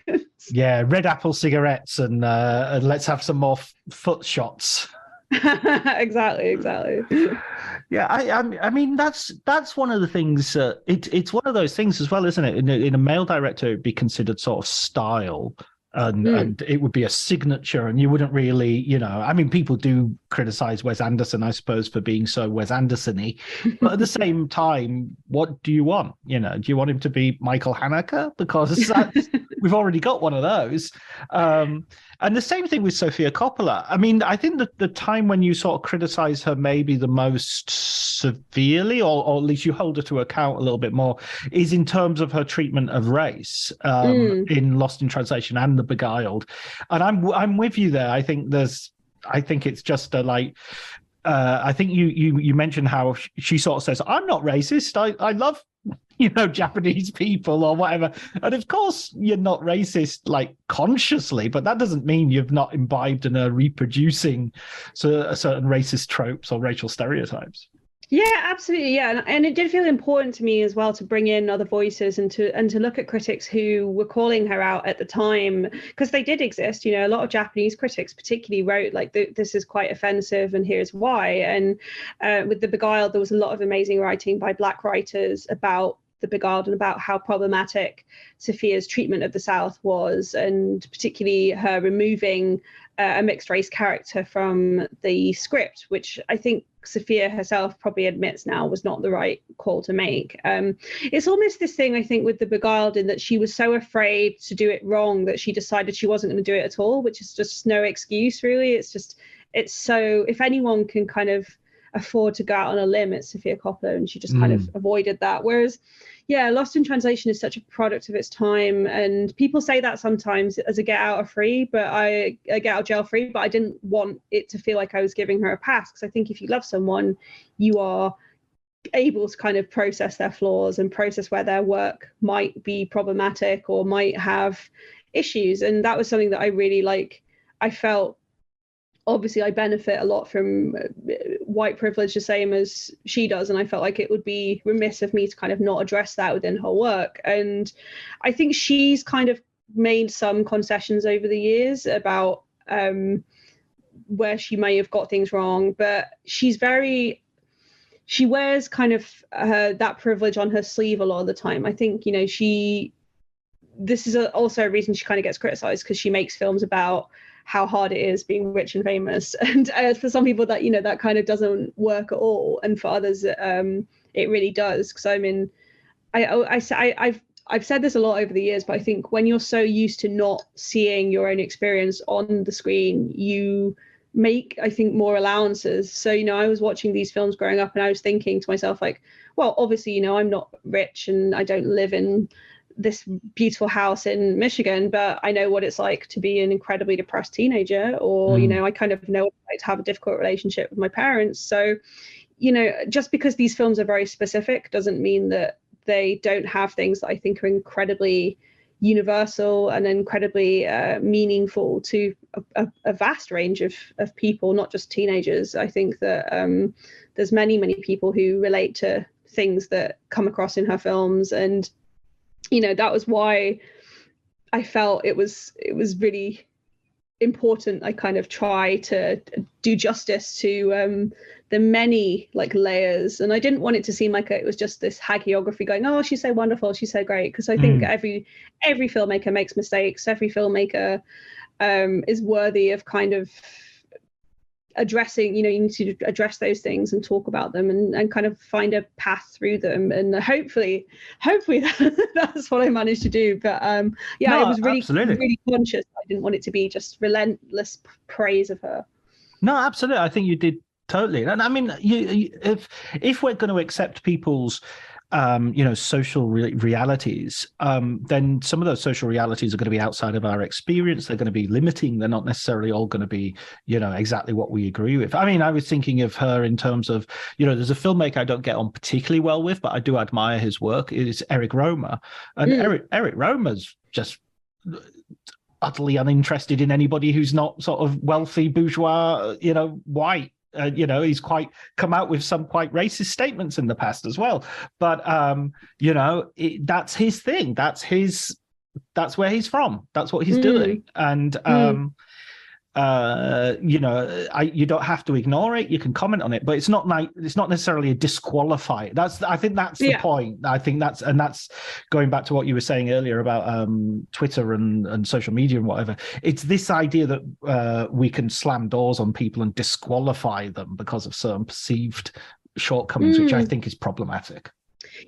Yeah, red apple cigarettes and let's have some more foot shots. exactly. Yeah, I mean that's one of the things. It's one of those things as well, isn't it? In a male director, it'd be considered sort of style. And it would be a signature, and you wouldn't really, you know, I mean, people do criticize Wes Anderson, I suppose, for being so Wes Anderson-y, but at the same time, what do you want? You know, do you want him to be Michael Haneke? Because we've already got one of those. And the same thing with Sofia Coppola. I mean, I think that the time when you sort of criticize her maybe the most severely, or at least you hold her to account a little bit more, is in terms of her treatment of race in Lost in Translation and The Beguiled. And I'm with you there. I think it's just a like. I think you mentioned how she sort of says, "I'm not racist. I love, you know, Japanese people or whatever." And of course, you're not racist like consciously, but that doesn't mean you've not imbibed and are reproducing certain racist tropes or racial stereotypes. Yeah, absolutely. Yeah, and it did feel important to me as well to bring in other voices and to look at critics who were calling her out at the time, because they did exist. You know, a lot of Japanese critics particularly wrote like, this is quite offensive and here's why. And with The Beguiled, there was a lot of amazing writing by Black writers about The Beguiled and about how problematic Sofia's treatment of the South was, and particularly her removing a mixed race character from the script, which I think Sofia herself probably admits now was not the right call to make. It's almost this thing, I think, with The Beguiled, in that she was so afraid to do it wrong that she decided she wasn't going to do it at all, which is just no excuse, really. It's so, if anyone can kind of afford to go out on a limb, it's Sofia Coppola, and she just kind of avoided that. Whereas, yeah, Lost in Translation is such a product of its time, and people say that sometimes as a get out of jail free, but I didn't want it to feel like I was giving her a pass, because I think if you love someone, you are able to kind of process their flaws and process where their work might be problematic or might have issues. And that was something that I really like. I felt, obviously I benefit a lot from white privilege the same as she does, and I felt like it would be remiss of me to kind of not address that within her work. And I think she's kind of made some concessions over the years about where she may have got things wrong, but she wears kind of that privilege on her sleeve a lot of the time. I think, you know, this is also a reason she kind of gets criticized, because she makes films about how hard it is being rich and famous, and for some people that, you know, that kind of doesn't work at all, and for others it really does. Because I mean, I've said this a lot over the years, but I think when you're so used to not seeing your own experience on the screen, you make, I think, more allowances. So, you know, I was watching these films growing up, and I was thinking to myself, like, well, obviously, you know, I'm not rich and I don't live in this beautiful house in Michigan, but I know what it's like to be an incredibly depressed teenager, or, you know, I kind of know what it's like to have a difficult relationship with my parents. So, you know, just because these films are very specific doesn't mean that they don't have things that I think are incredibly universal and incredibly meaningful to a vast range of people, not just teenagers. I think that there's many people who relate to things that come across in her films, and you know, that was why I felt it was really important I kind of try to do justice to the many like layers, and I didn't want it to seem like it was just this hagiography going, oh, she's so wonderful, she's so great, because I think every filmmaker makes mistakes. Every filmmaker is worthy of kind of addressing, you need to address those things and talk about them, and kind of find a path through them, and hopefully that's what I managed to do. But I was really conscious. I didn't want it to be just relentless praise of her. No, absolutely. I think you did totally. And I mean, if we're going to accept people's social realities, then some of those social realities are going to be outside of our experience. They're going to be limiting. They're not necessarily all going to be, exactly what we agree with. I mean, I was thinking of her in terms of, there's a filmmaker I don't get on particularly well with, but I do admire his work, is Eric Romer. And Eric Romer's just utterly uninterested in anybody who's not sort of wealthy, bourgeois, white. He's quite come out with some quite racist statements in the past as well. But, that's his thing. That's where he's from. That's what he's doing. And, you don't have to ignore it. You can comment on it, but it's not necessarily a disqualifier. I think that's the point. I think that's going back to what you were saying earlier about Twitter and social media and whatever. It's this idea that we can slam doors on people and disqualify them because of certain perceived shortcomings, which I think is problematic.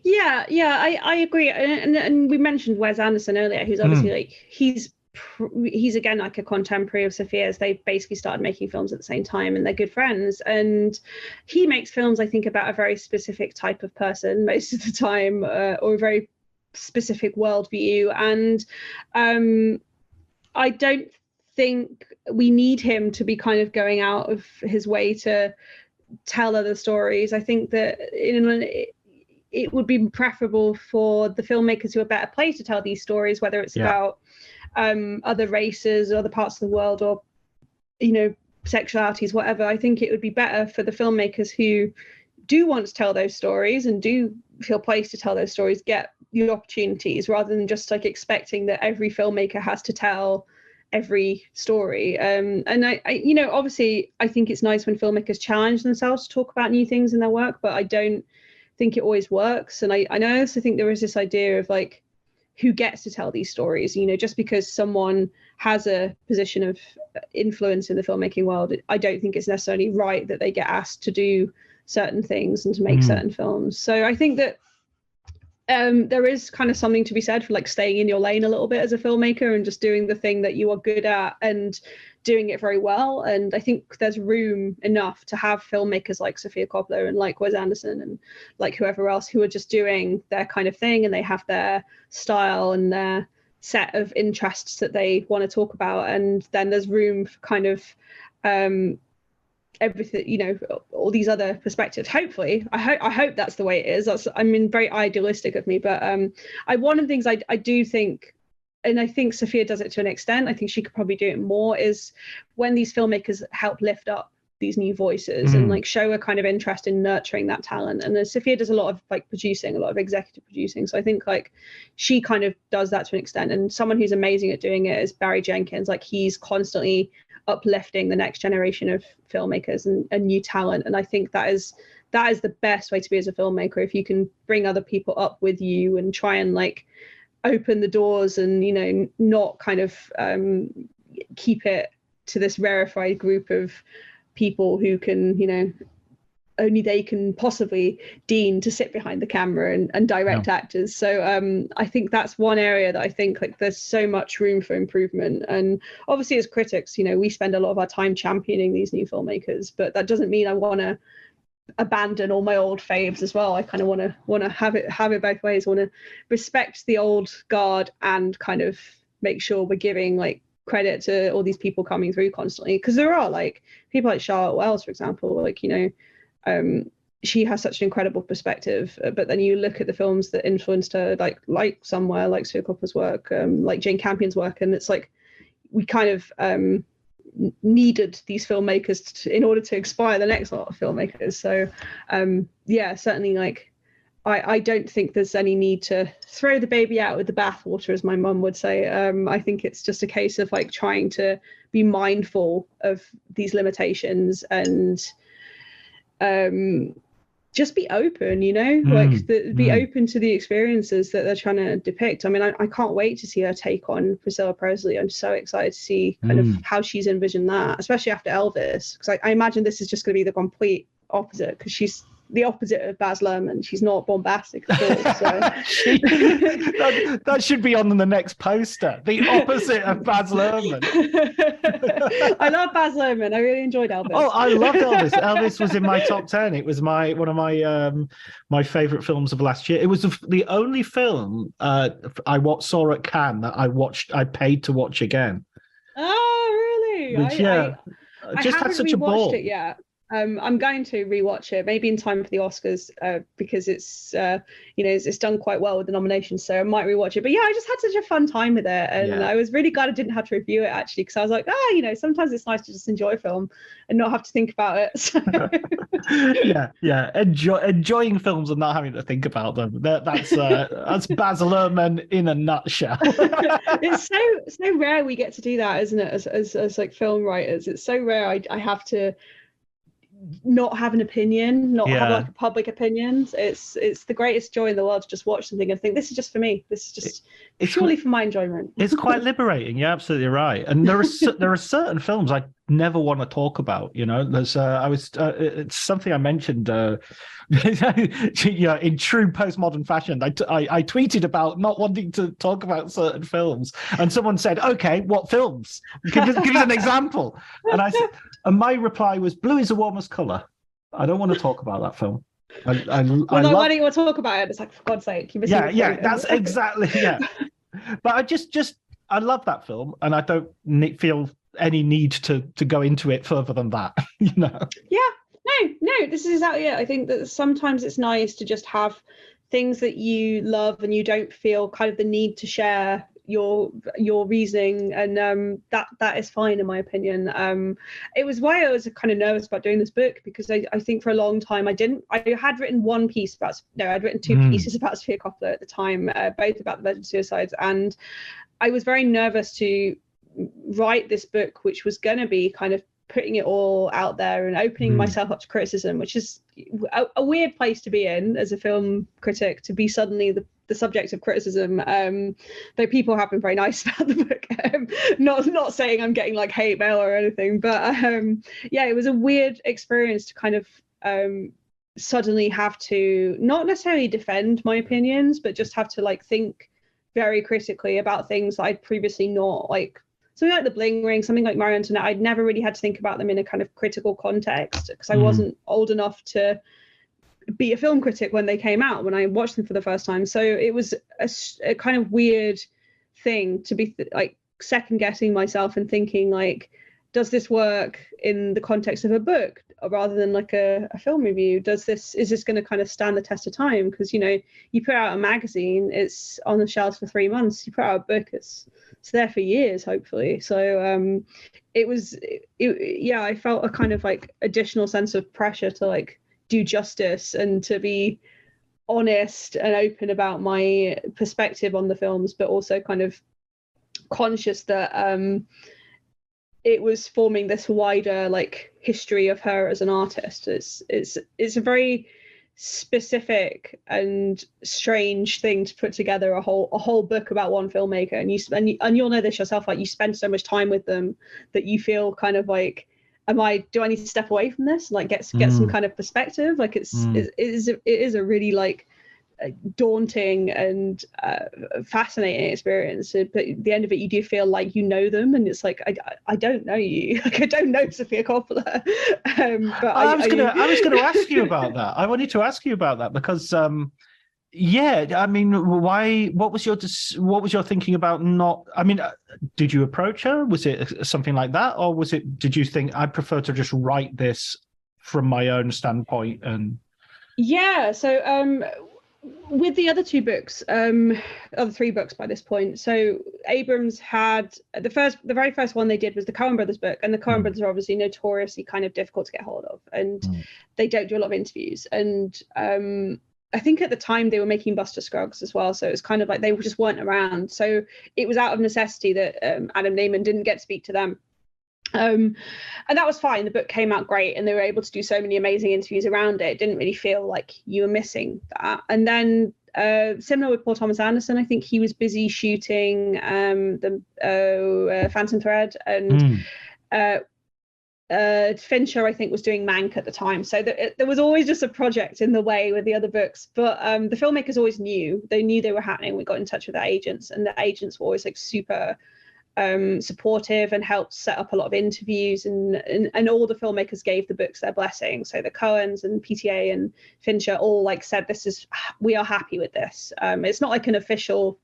Yeah, I agree. And we mentioned Wes Anderson earlier, who's obviously he's again like a contemporary of Sofia's. They basically started making films at the same time, and they're good friends, and he makes films I think about a very specific type of person most of the time, or a very specific worldview, and I don't think we need him to be kind of going out of his way to tell other stories. I think that it would be preferable for the filmmakers who are better placed to tell these stories, whether it's about other races, other parts of the world, or sexualities, whatever. I think it would be better for the filmmakers who do want to tell those stories and do feel placed to tell those stories get the opportunities, rather than just like expecting that every filmmaker has to tell every story. And I obviously I think it's nice when filmmakers challenge themselves to talk about new things in their work, but I don't think it always works. And I also think there is this idea of like, who gets to tell these stories? Just because someone has a position of influence in the filmmaking world, I don't think it's necessarily right that they get asked to do certain things and to make certain films. So I think that there is kind of something to be said for like staying in your lane a little bit as a filmmaker and just doing the thing that you are good at and doing it very well. And I think there's room enough to have filmmakers like Sofia Coppola and like Wes Anderson and like whoever else who are just doing their kind of thing, and they have their style and their set of interests that they want to talk about. And then there's room for kind of everything, all these other perspectives. Hopefully, I hope that's the way it is. Very idealistic of me, but one of the things I do think, and I think Sofia does it to an extent, I think she could probably do it more, is when these filmmakers help lift up these new voices and like show a kind of interest in nurturing that talent. And Sofia does a lot of like producing, a lot of executive producing, so I think like she kind of does that to an extent. And someone who's amazing at doing it is Barry Jenkins. Like he's constantly uplifting the next generation of filmmakers and new talent, and I think that is the best way to be as a filmmaker, if you can bring other people up with you and try and like open the doors and not kind of keep it to this rarefied group of people who can only they can possibly deign to sit behind the camera and direct actors. So I think that's one area that I think like there's so much room for improvement. And obviously as critics, we spend a lot of our time championing these new filmmakers, but that doesn't mean I want to abandon all my old faves as well. I kind of want to have it both ways. I want to respect the old guard and kind of make sure we're giving like credit to all these people coming through constantly, because there are like people like Charlotte Wells, for example, like she has such an incredible perspective, but then you look at the films that influenced her, like Somewhere, like Sofia Coppola's work, like Jane Campion's work, and it's like we kind of needed these filmmakers in order to inspire the next lot of filmmakers. So certainly like I don't think there's any need to throw the baby out with the bathwater, as my mum would say. I think it's just a case of like trying to be mindful of these limitations and just be open, be open to the experiences that they're trying to depict. I mean, I can't wait to see her take on Priscilla Presley. I'm so excited to see kind of how she's envisioned that, especially after Elvis, because I imagine this is just going to be the complete opposite, because she's the opposite of Baz Luhrmann. She's not bombastic at all. So. that should be on the next poster. The opposite of Baz Luhrmann. I love Baz Luhrmann. I really enjoyed Elvis. Oh, I loved Elvis. Elvis was in my top 10. It was one of my favorite films of last year. It was the only film I saw at Cannes that I paid to watch again. Oh, really? Which, I just had such a ball. It yet. I'm going to rewatch it, maybe in time for the Oscars, because it's it's done quite well with the nominations, so I might rewatch it. But yeah, I just had such a fun time with it, and I was really glad I didn't have to review it, actually, because I was like, sometimes it's nice to just enjoy a film and not have to think about it. So. Enjoying films and not having to think about them. That's Baz Luhrmann in a nutshell. It's so rare we get to do that, isn't it? As like film writers, it's so rare. I have to not have an opinion, not have like a public opinion. It's the greatest joy in the world to just watch something and think, this is just for me. This is just purely for my enjoyment. It's quite liberating. You're absolutely right. And there are certain films I never want to talk about. There's it's something I mentioned. In true postmodern fashion, I tweeted about not wanting to talk about certain films, and someone said, "Okay, what films? Give us an example." And my reply was, "Blue is the warmest color. I don't want to talk about that film." Why don't you want to talk about it? It's like, for God's sake, you're missing that's exactly But I love that film, and I don't feel any need to go into it further than that. No, this is exactly it. I think that sometimes it's nice to just have things that you love and you don't feel kind of the need to share your reasoning, and that is fine, in my opinion. It was why I was kind of nervous about doing this book, because I think for a long time I had written I'd written two pieces about Sofia Coppola at the time, both about the Virgin Suicides, and I was very nervous to write this book, which was going to be kind of putting it all out there and opening myself up to criticism, which is a weird place to be in as a film critic, to be suddenly the subject of criticism, though people have been very nice about the book. Not saying I'm getting like hate mail or anything, but it was a weird experience to kind of suddenly have to not necessarily defend my opinions, but just have to like think very critically about things that I'd previously not, like something like The Bling Ring, something like Marie Antoinette. I'd never really had to think about them in a kind of critical context, because I wasn't old enough to be a film critic when they came out, when I watched them for the first time. So it was a kind of weird thing to be like second guessing myself and thinking like, does this work in the context of a book rather than like a film review? Is this going to kind of stand the test of time? Because you put out a magazine, it's on the shelves for 3 months. You put out a book, it's there for years, hopefully. So I felt a kind of like additional sense of pressure to like do justice and to be honest and open about my perspective on the films, but also kind of conscious that it was forming this wider like history of her as an artist. It's a very specific and strange thing to put together a whole book about one filmmaker, and you'll know this yourself, like you spend so much time with them that you feel kind of like, do I need to step away from this and like get some kind of perspective? Like it is a really like daunting and fascinating experience, but at the end of it you do feel like you know them, and it's like I don't know you. Like I don't know Sofia Coppola. But I was going to ask you about that. I wanted to ask you about that because I mean, what was your thinking about not, I mean, did you approach her? Was it something like that, or did you think I prefer to just write this from my own standpoint? And so with the other two books, other three books by this point. So Abrams had the very first one they did was the Coen Brothers book, and the Coen Brothers are obviously notoriously kind of difficult to get hold of, and they don't do a lot of interviews. And I think at the time they were making Buster Scruggs as well, so it was kind of like they just weren't around. So it was out of necessity that Adam Nayman didn't get to speak to them. And that was fine. The book came out great, and they were able to do so many amazing interviews around it. It didn't really feel like you were missing that. And then similar with Paul Thomas Anderson, I think he was busy shooting the Phantom Thread, and Fincher, I think, was doing Mank at the time. So there was always just a project in the way with the other books. But the filmmakers always knew. They knew they were happening. We got in touch with their agents, and the agents were always like super supportive and helped set up a lot of interviews, and all the filmmakers gave the books their blessing. So the Coens and PTA and Fincher all like said, we are happy with this. It's not like an official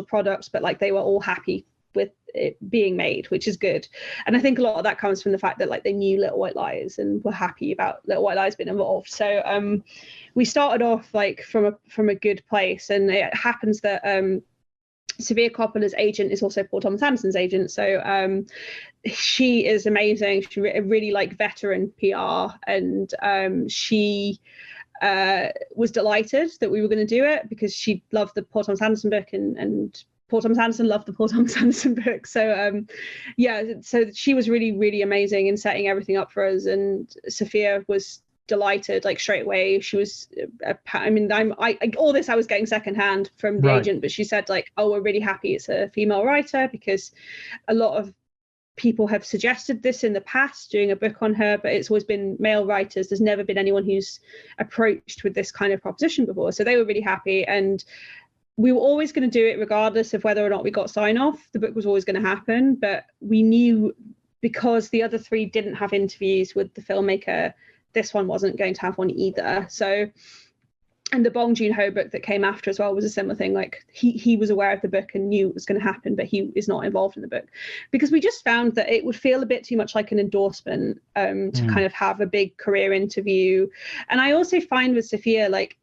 product, but like they were all happy with it being made, which is good. And I think a lot of that comes from the fact that like they knew Little White Lies and were happy about Little White Lies being involved. So we started off like from a good place, and it happens that Sofia Coppola's agent is also Paul Thomas Anderson's agent. So she is amazing. She's really like veteran PR, and she was delighted that we were going to do it because she loved the Paul Thomas Anderson book, and Paul Thomas Anderson loved the Paul Thomas Anderson book. So so she was really, really amazing in setting everything up for us. And Sophia was delighted like straight away. She was all this I was getting secondhand from the agent, but she said like, oh, we're really happy it's a female writer, because a lot of people have suggested this in the past, doing a book on her, but it's always been male writers. There's never been anyone who's approached with this kind of proposition before. So they were really happy, and we were always going to do it regardless of whether or not we got sign off. The book was always going to happen, but we knew, because the other three didn't have interviews with the filmmaker, this one wasn't going to have one either. So, and the Bong Joon-ho book that came after as well was a similar thing. Like he was aware of the book and knew it was going to happen, but he is not involved in the book, because we just found that it would feel a bit too much like an endorsement to kind of have a big career interview. And I also find with Sophia, like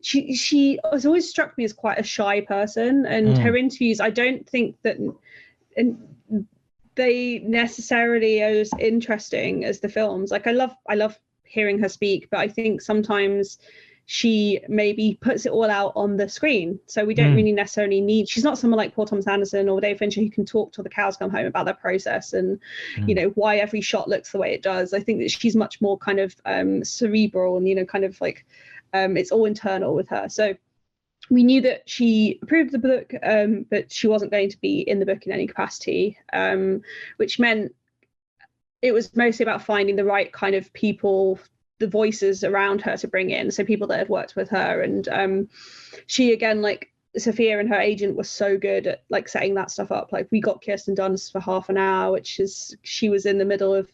she has always struck me as quite a shy person, and her interviews, I don't think that they necessarily are as interesting as the films. Like I love hearing her speak, but I think sometimes she maybe puts it all out on the screen. So we don't really necessarily need, she's not someone like Paul Thomas Anderson or Dave Fincher who can talk till the cows come home about their process and, why every shot looks the way it does. I think that she's much more kind of cerebral and, kind of like it's all internal with her. So we knew that she approved the book, but she wasn't going to be in the book in any capacity, which meant it was mostly about finding the right kind of people, the voices around her to bring in. So people that had worked with her. And she, again, like Sophia and her agent were so good at like setting that stuff up. Like we got Kirsten Dunst for half an hour, she was in the middle of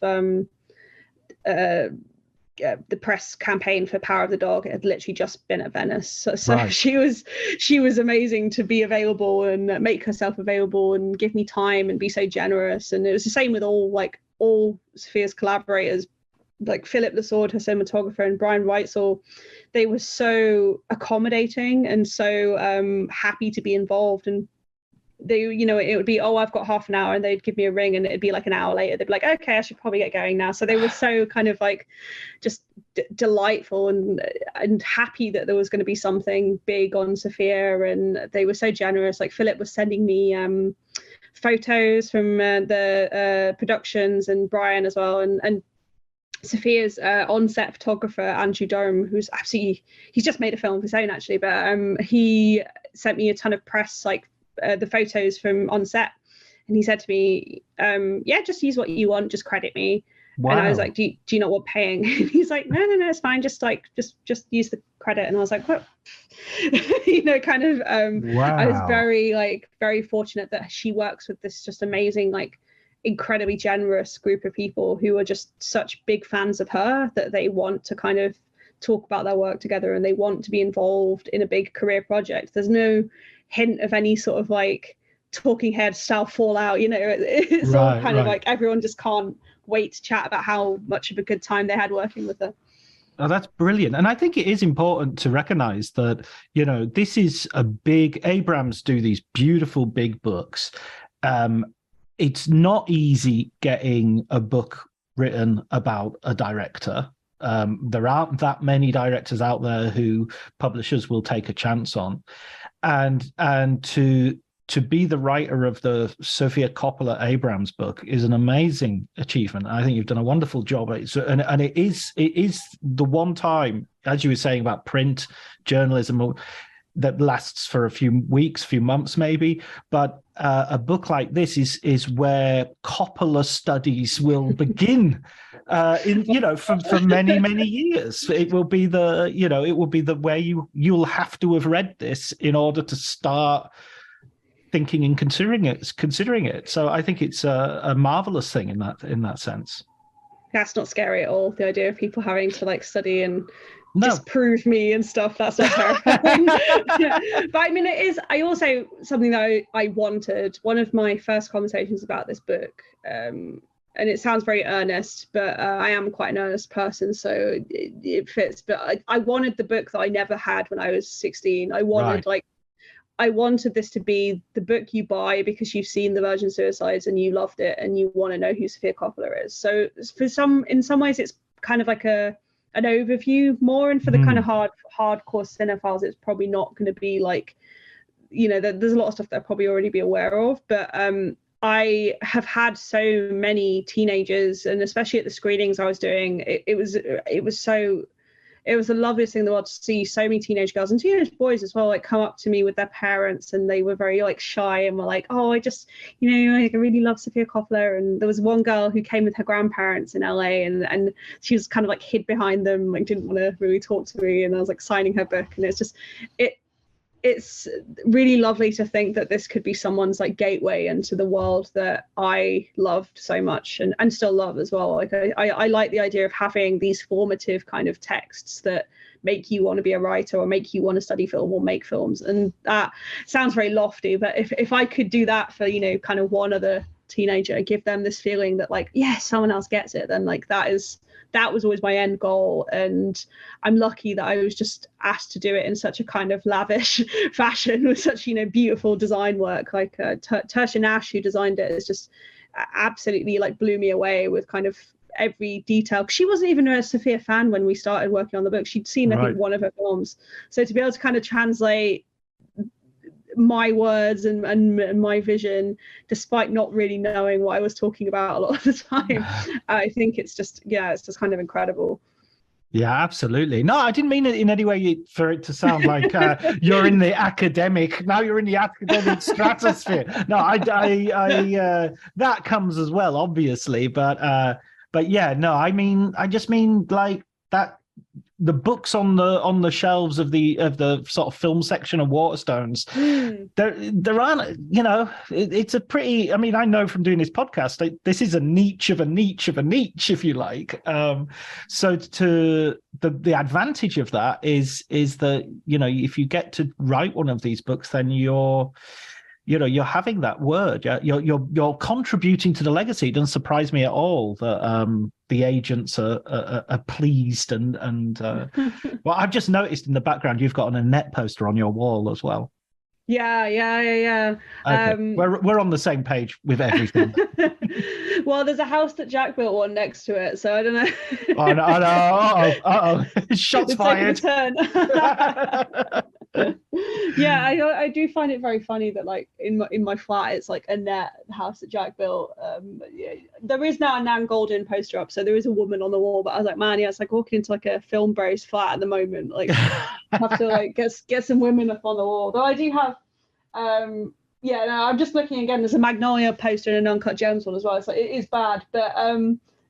the press campaign for Power of the Dog. It had literally just been at Venice, so she was amazing to be available and make herself available and give me time and be so generous. And it was the same with all Sophia's collaborators, like Philip Lassorde, her cinematographer, and Brian Wrightsall. They were so accommodating and so happy to be involved. And they, it would be, oh, I've got half an hour, and they'd give me a ring, and it'd be like an hour later. They'd be like, okay, I should probably get going now. So they were so kind of like just delightful and happy that there was going to be something big on Sophia, and they were so generous. Like Philip was sending me photos from the productions, and Brian as well, and Sophia's on-set photographer, Andrew Durham, who's absolutely, he's just made a film of his own actually, but he sent me a ton of press, like the photos from on set, and he said to me, just use what you want, just credit me. Wow. And I was like, do you not want paying? And he's like, no, it's fine, just use the credit. And I was like, what? Kind of wow. I was very fortunate that she works with this just amazing, like incredibly generous group of people who are just such big fans of her that they want to kind of talk about their work together, and they want to be involved in a big career project. There's no hint of any sort of like talking head style fallout, it's all kind of like everyone just can't wait to chat about how much of a good time they had working with her. Oh, that's brilliant. And I think it is important to recognize that, this is a big, Abrams do these beautiful big books. It's not easy getting a book written about a director. There aren't that many directors out there who publishers will take a chance on, and to be the writer of the Sofia Coppola Abrams book is an amazing achievement. I think you've done a wonderful job. And it is the one time, as you were saying about print journalism, that lasts for a few weeks, few months maybe, but a book like this is where Coppola studies will begin. For many years, it will be the where you'll have to have read this in order to start thinking and considering it. So I think it's a marvelous thing in that sense. That's not scary at all. The idea of people having to like study and disprove me and stuff, that's not terrifying. Yeah. But I mean, it is. I also, something that I wanted, one of my first conversations about this book, and it sounds very earnest, but I am quite an earnest person, so it fits. But I wanted the book that I never had when I was 16. I wanted this to be the book you buy because you've seen The Virgin Suicides and you loved it and you want to know who Sofia Coppola is. So in some ways, it's kind of like an overview more, and for the kind of hardcore cinephiles, it's probably not going to be like, there's a lot of stuff that I'll probably already be aware of. But I have had so many teenagers, and especially at the screenings I was doing, it was the loveliest thing in the world to see so many teenage girls and teenage boys as well, like come up to me with their parents, and they were very like shy and were like, oh, I just, I really love Sofia Coppola. And there was one girl who came with her grandparents in LA, and she was kind of like hid behind them, like didn't want to really talk to me, and I was like signing her book, and it's really lovely to think that this could be someone's like gateway into the world that I loved so much and still love as well. Like I like the idea of having these formative kind of texts that make you want to be a writer or make you want to study film or make films. And that sounds very lofty, but if I could do that for, kind of one other teenager, give them this feeling that like, yes, someone else gets it, then like that was always my end goal. And I'm lucky that I was just asked to do it in such a kind of lavish fashion with such, beautiful design work. Like Tertia Nash, who designed it, is just absolutely like blew me away with kind of every detail. She wasn't even a Sofia fan when we started working on the book. She'd seen, I think, one of her films. So to be able to kind of translate my words and my vision, despite not really knowing what I was talking about a lot of the time, I think it's just kind of incredible. Yeah, absolutely. No, I didn't mean it in any way for it to sound like you're in the academic. Now you're in the academic stratosphere. No, I that comes as well, obviously, but yeah, no, I just mean like that. The books on the shelves of the sort of film section of Waterstones, there aren't, it's a pretty, I mean, I know from doing this podcast, this is a niche of a niche of a niche, if you like. So to the advantage of that is that, if you get to write one of these books, then you're having that word. You're contributing to the legacy. It doesn't surprise me at all that the agents are pleased and well, I've just noticed in the background you've got an Annette poster on your wall as well. Yeah. Okay. We're on the same page with everything. Well, there's a house that Jack built one next to it, so I don't know. Oh no! Uh-oh. Shots fired. Yeah, I do find it very funny that like in my flat it's like Annette, the house that Jack built. Yeah, there is now a Nan Goldin poster up, so there is a woman on the wall. But I was like, man, yeah, it's like walking into like a film bros flat at the moment. Like, I have to like get some women up on the wall. Though I do have, I'm just looking again. There's a Magnolia poster and an Uncut Gems one as well. So it is bad, but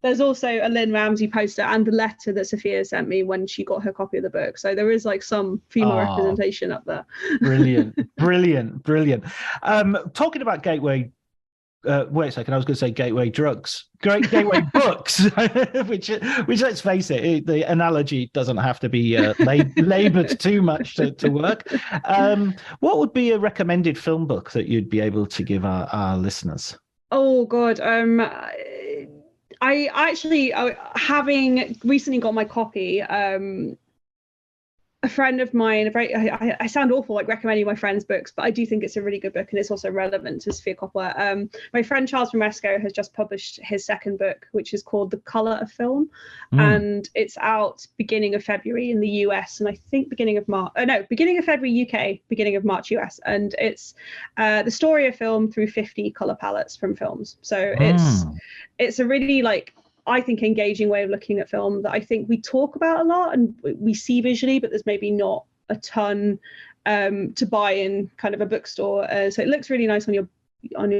there's also a Lynn Ramsey poster and the letter that Sofia sent me when she got her copy of the book. So there is like some female representation up there. Brilliant. Talking about gateway, wait a second, I was going to say gateway drugs. Great gateway books, which let's face it, the analogy doesn't have to be labored too much to work. What would be a recommended film book that you'd be able to give our listeners? Oh God, I actually, having recently got my copy, a friend of mine, I sound awful like recommending my friends' books, but I do think it's a really good book, and it's also relevant to Sofia Coppola. My friend Charles Romesco has just published his second book, which is called The Colour of Film, and it's out beginning of February in the US, and I think beginning of February UK, beginning of March US, and it's the story of film through 50 colour palettes from films. So it's a really, like, I think, engaging way of looking at film that I think we talk about a lot and we see visually, but there's maybe not a ton to buy in kind of a bookstore. So it looks really nice on your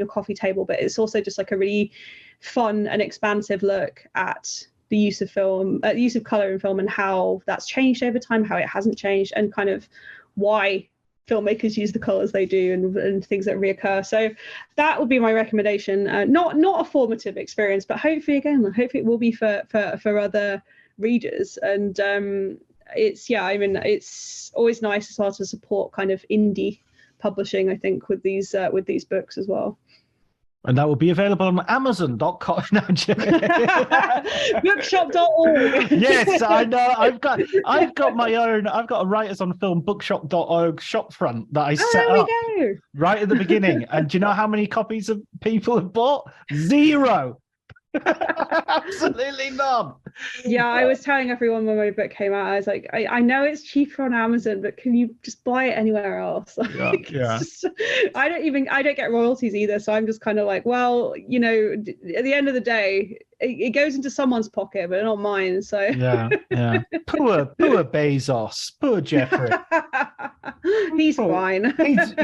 coffee table, but it's also just like a really fun and expansive look at the use of film, use of color in film, and how that's changed over time, how it hasn't changed, and kind of why filmmakers use the colors they do, and things that reoccur. So that would be my recommendation. Not a formative experience, but hopefully it will be for other readers. And it's always nice as well to support kind of indie publishing, I think, with these books as well. And that will be available on Amazon.com. No, Bookshop.org. Yes, I know. I've got my own. I've got a Writers on Film bookshop.org shop front that I set up right at the beginning. And do you know how many copies of people have bought? 0. Absolutely none. Yeah, I was telling everyone when my book came out, I was like, I know it's cheaper on Amazon, but can you just buy it anywhere else? Like, yeah. I don't get royalties either, so I'm just kind of like, well, at the end of the day, it goes into someone's pocket, but not mine. So yeah. Poor Bezos, poor Jeffrey. He's fine.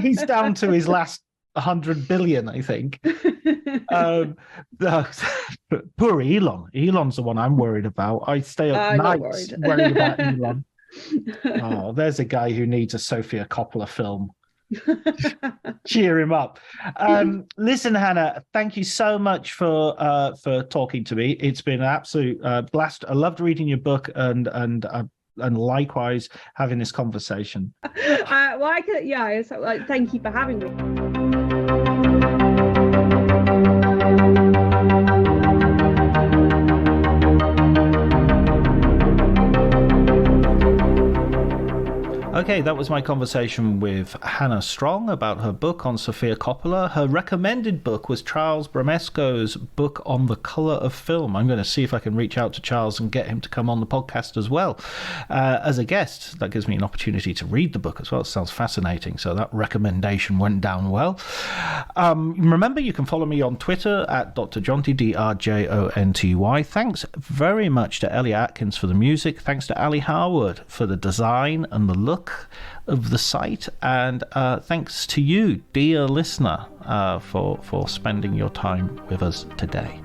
he's down to his last 100 billion, I think. Poor Elon. Elon's the one I'm worried about. I stay up nights worried about Elon. Oh, there's a guy who needs a Sofia Coppola film. Cheer him up. Listen, Hannah, thank you so much for talking to me. It's been an absolute blast. I loved reading your book, and likewise having this conversation. Thank you for having me. Okay, that was my conversation with Hannah Strong about her book on Sofia Coppola. Her recommended book was Charles Romesco's book on the colour of film. I'm going to see if I can reach out to Charles and get him to come on the podcast as well as a guest. That gives me an opportunity to read the book as well. It sounds fascinating, so that recommendation went down well. Remember, you can follow me on Twitter at Dr. Jonty, DRJONTY. Thanks very much to Elliot Atkins for the music. Thanks to Ali Harwood for the design and the look of the site, and thanks to you, dear listener, for spending your time with us today.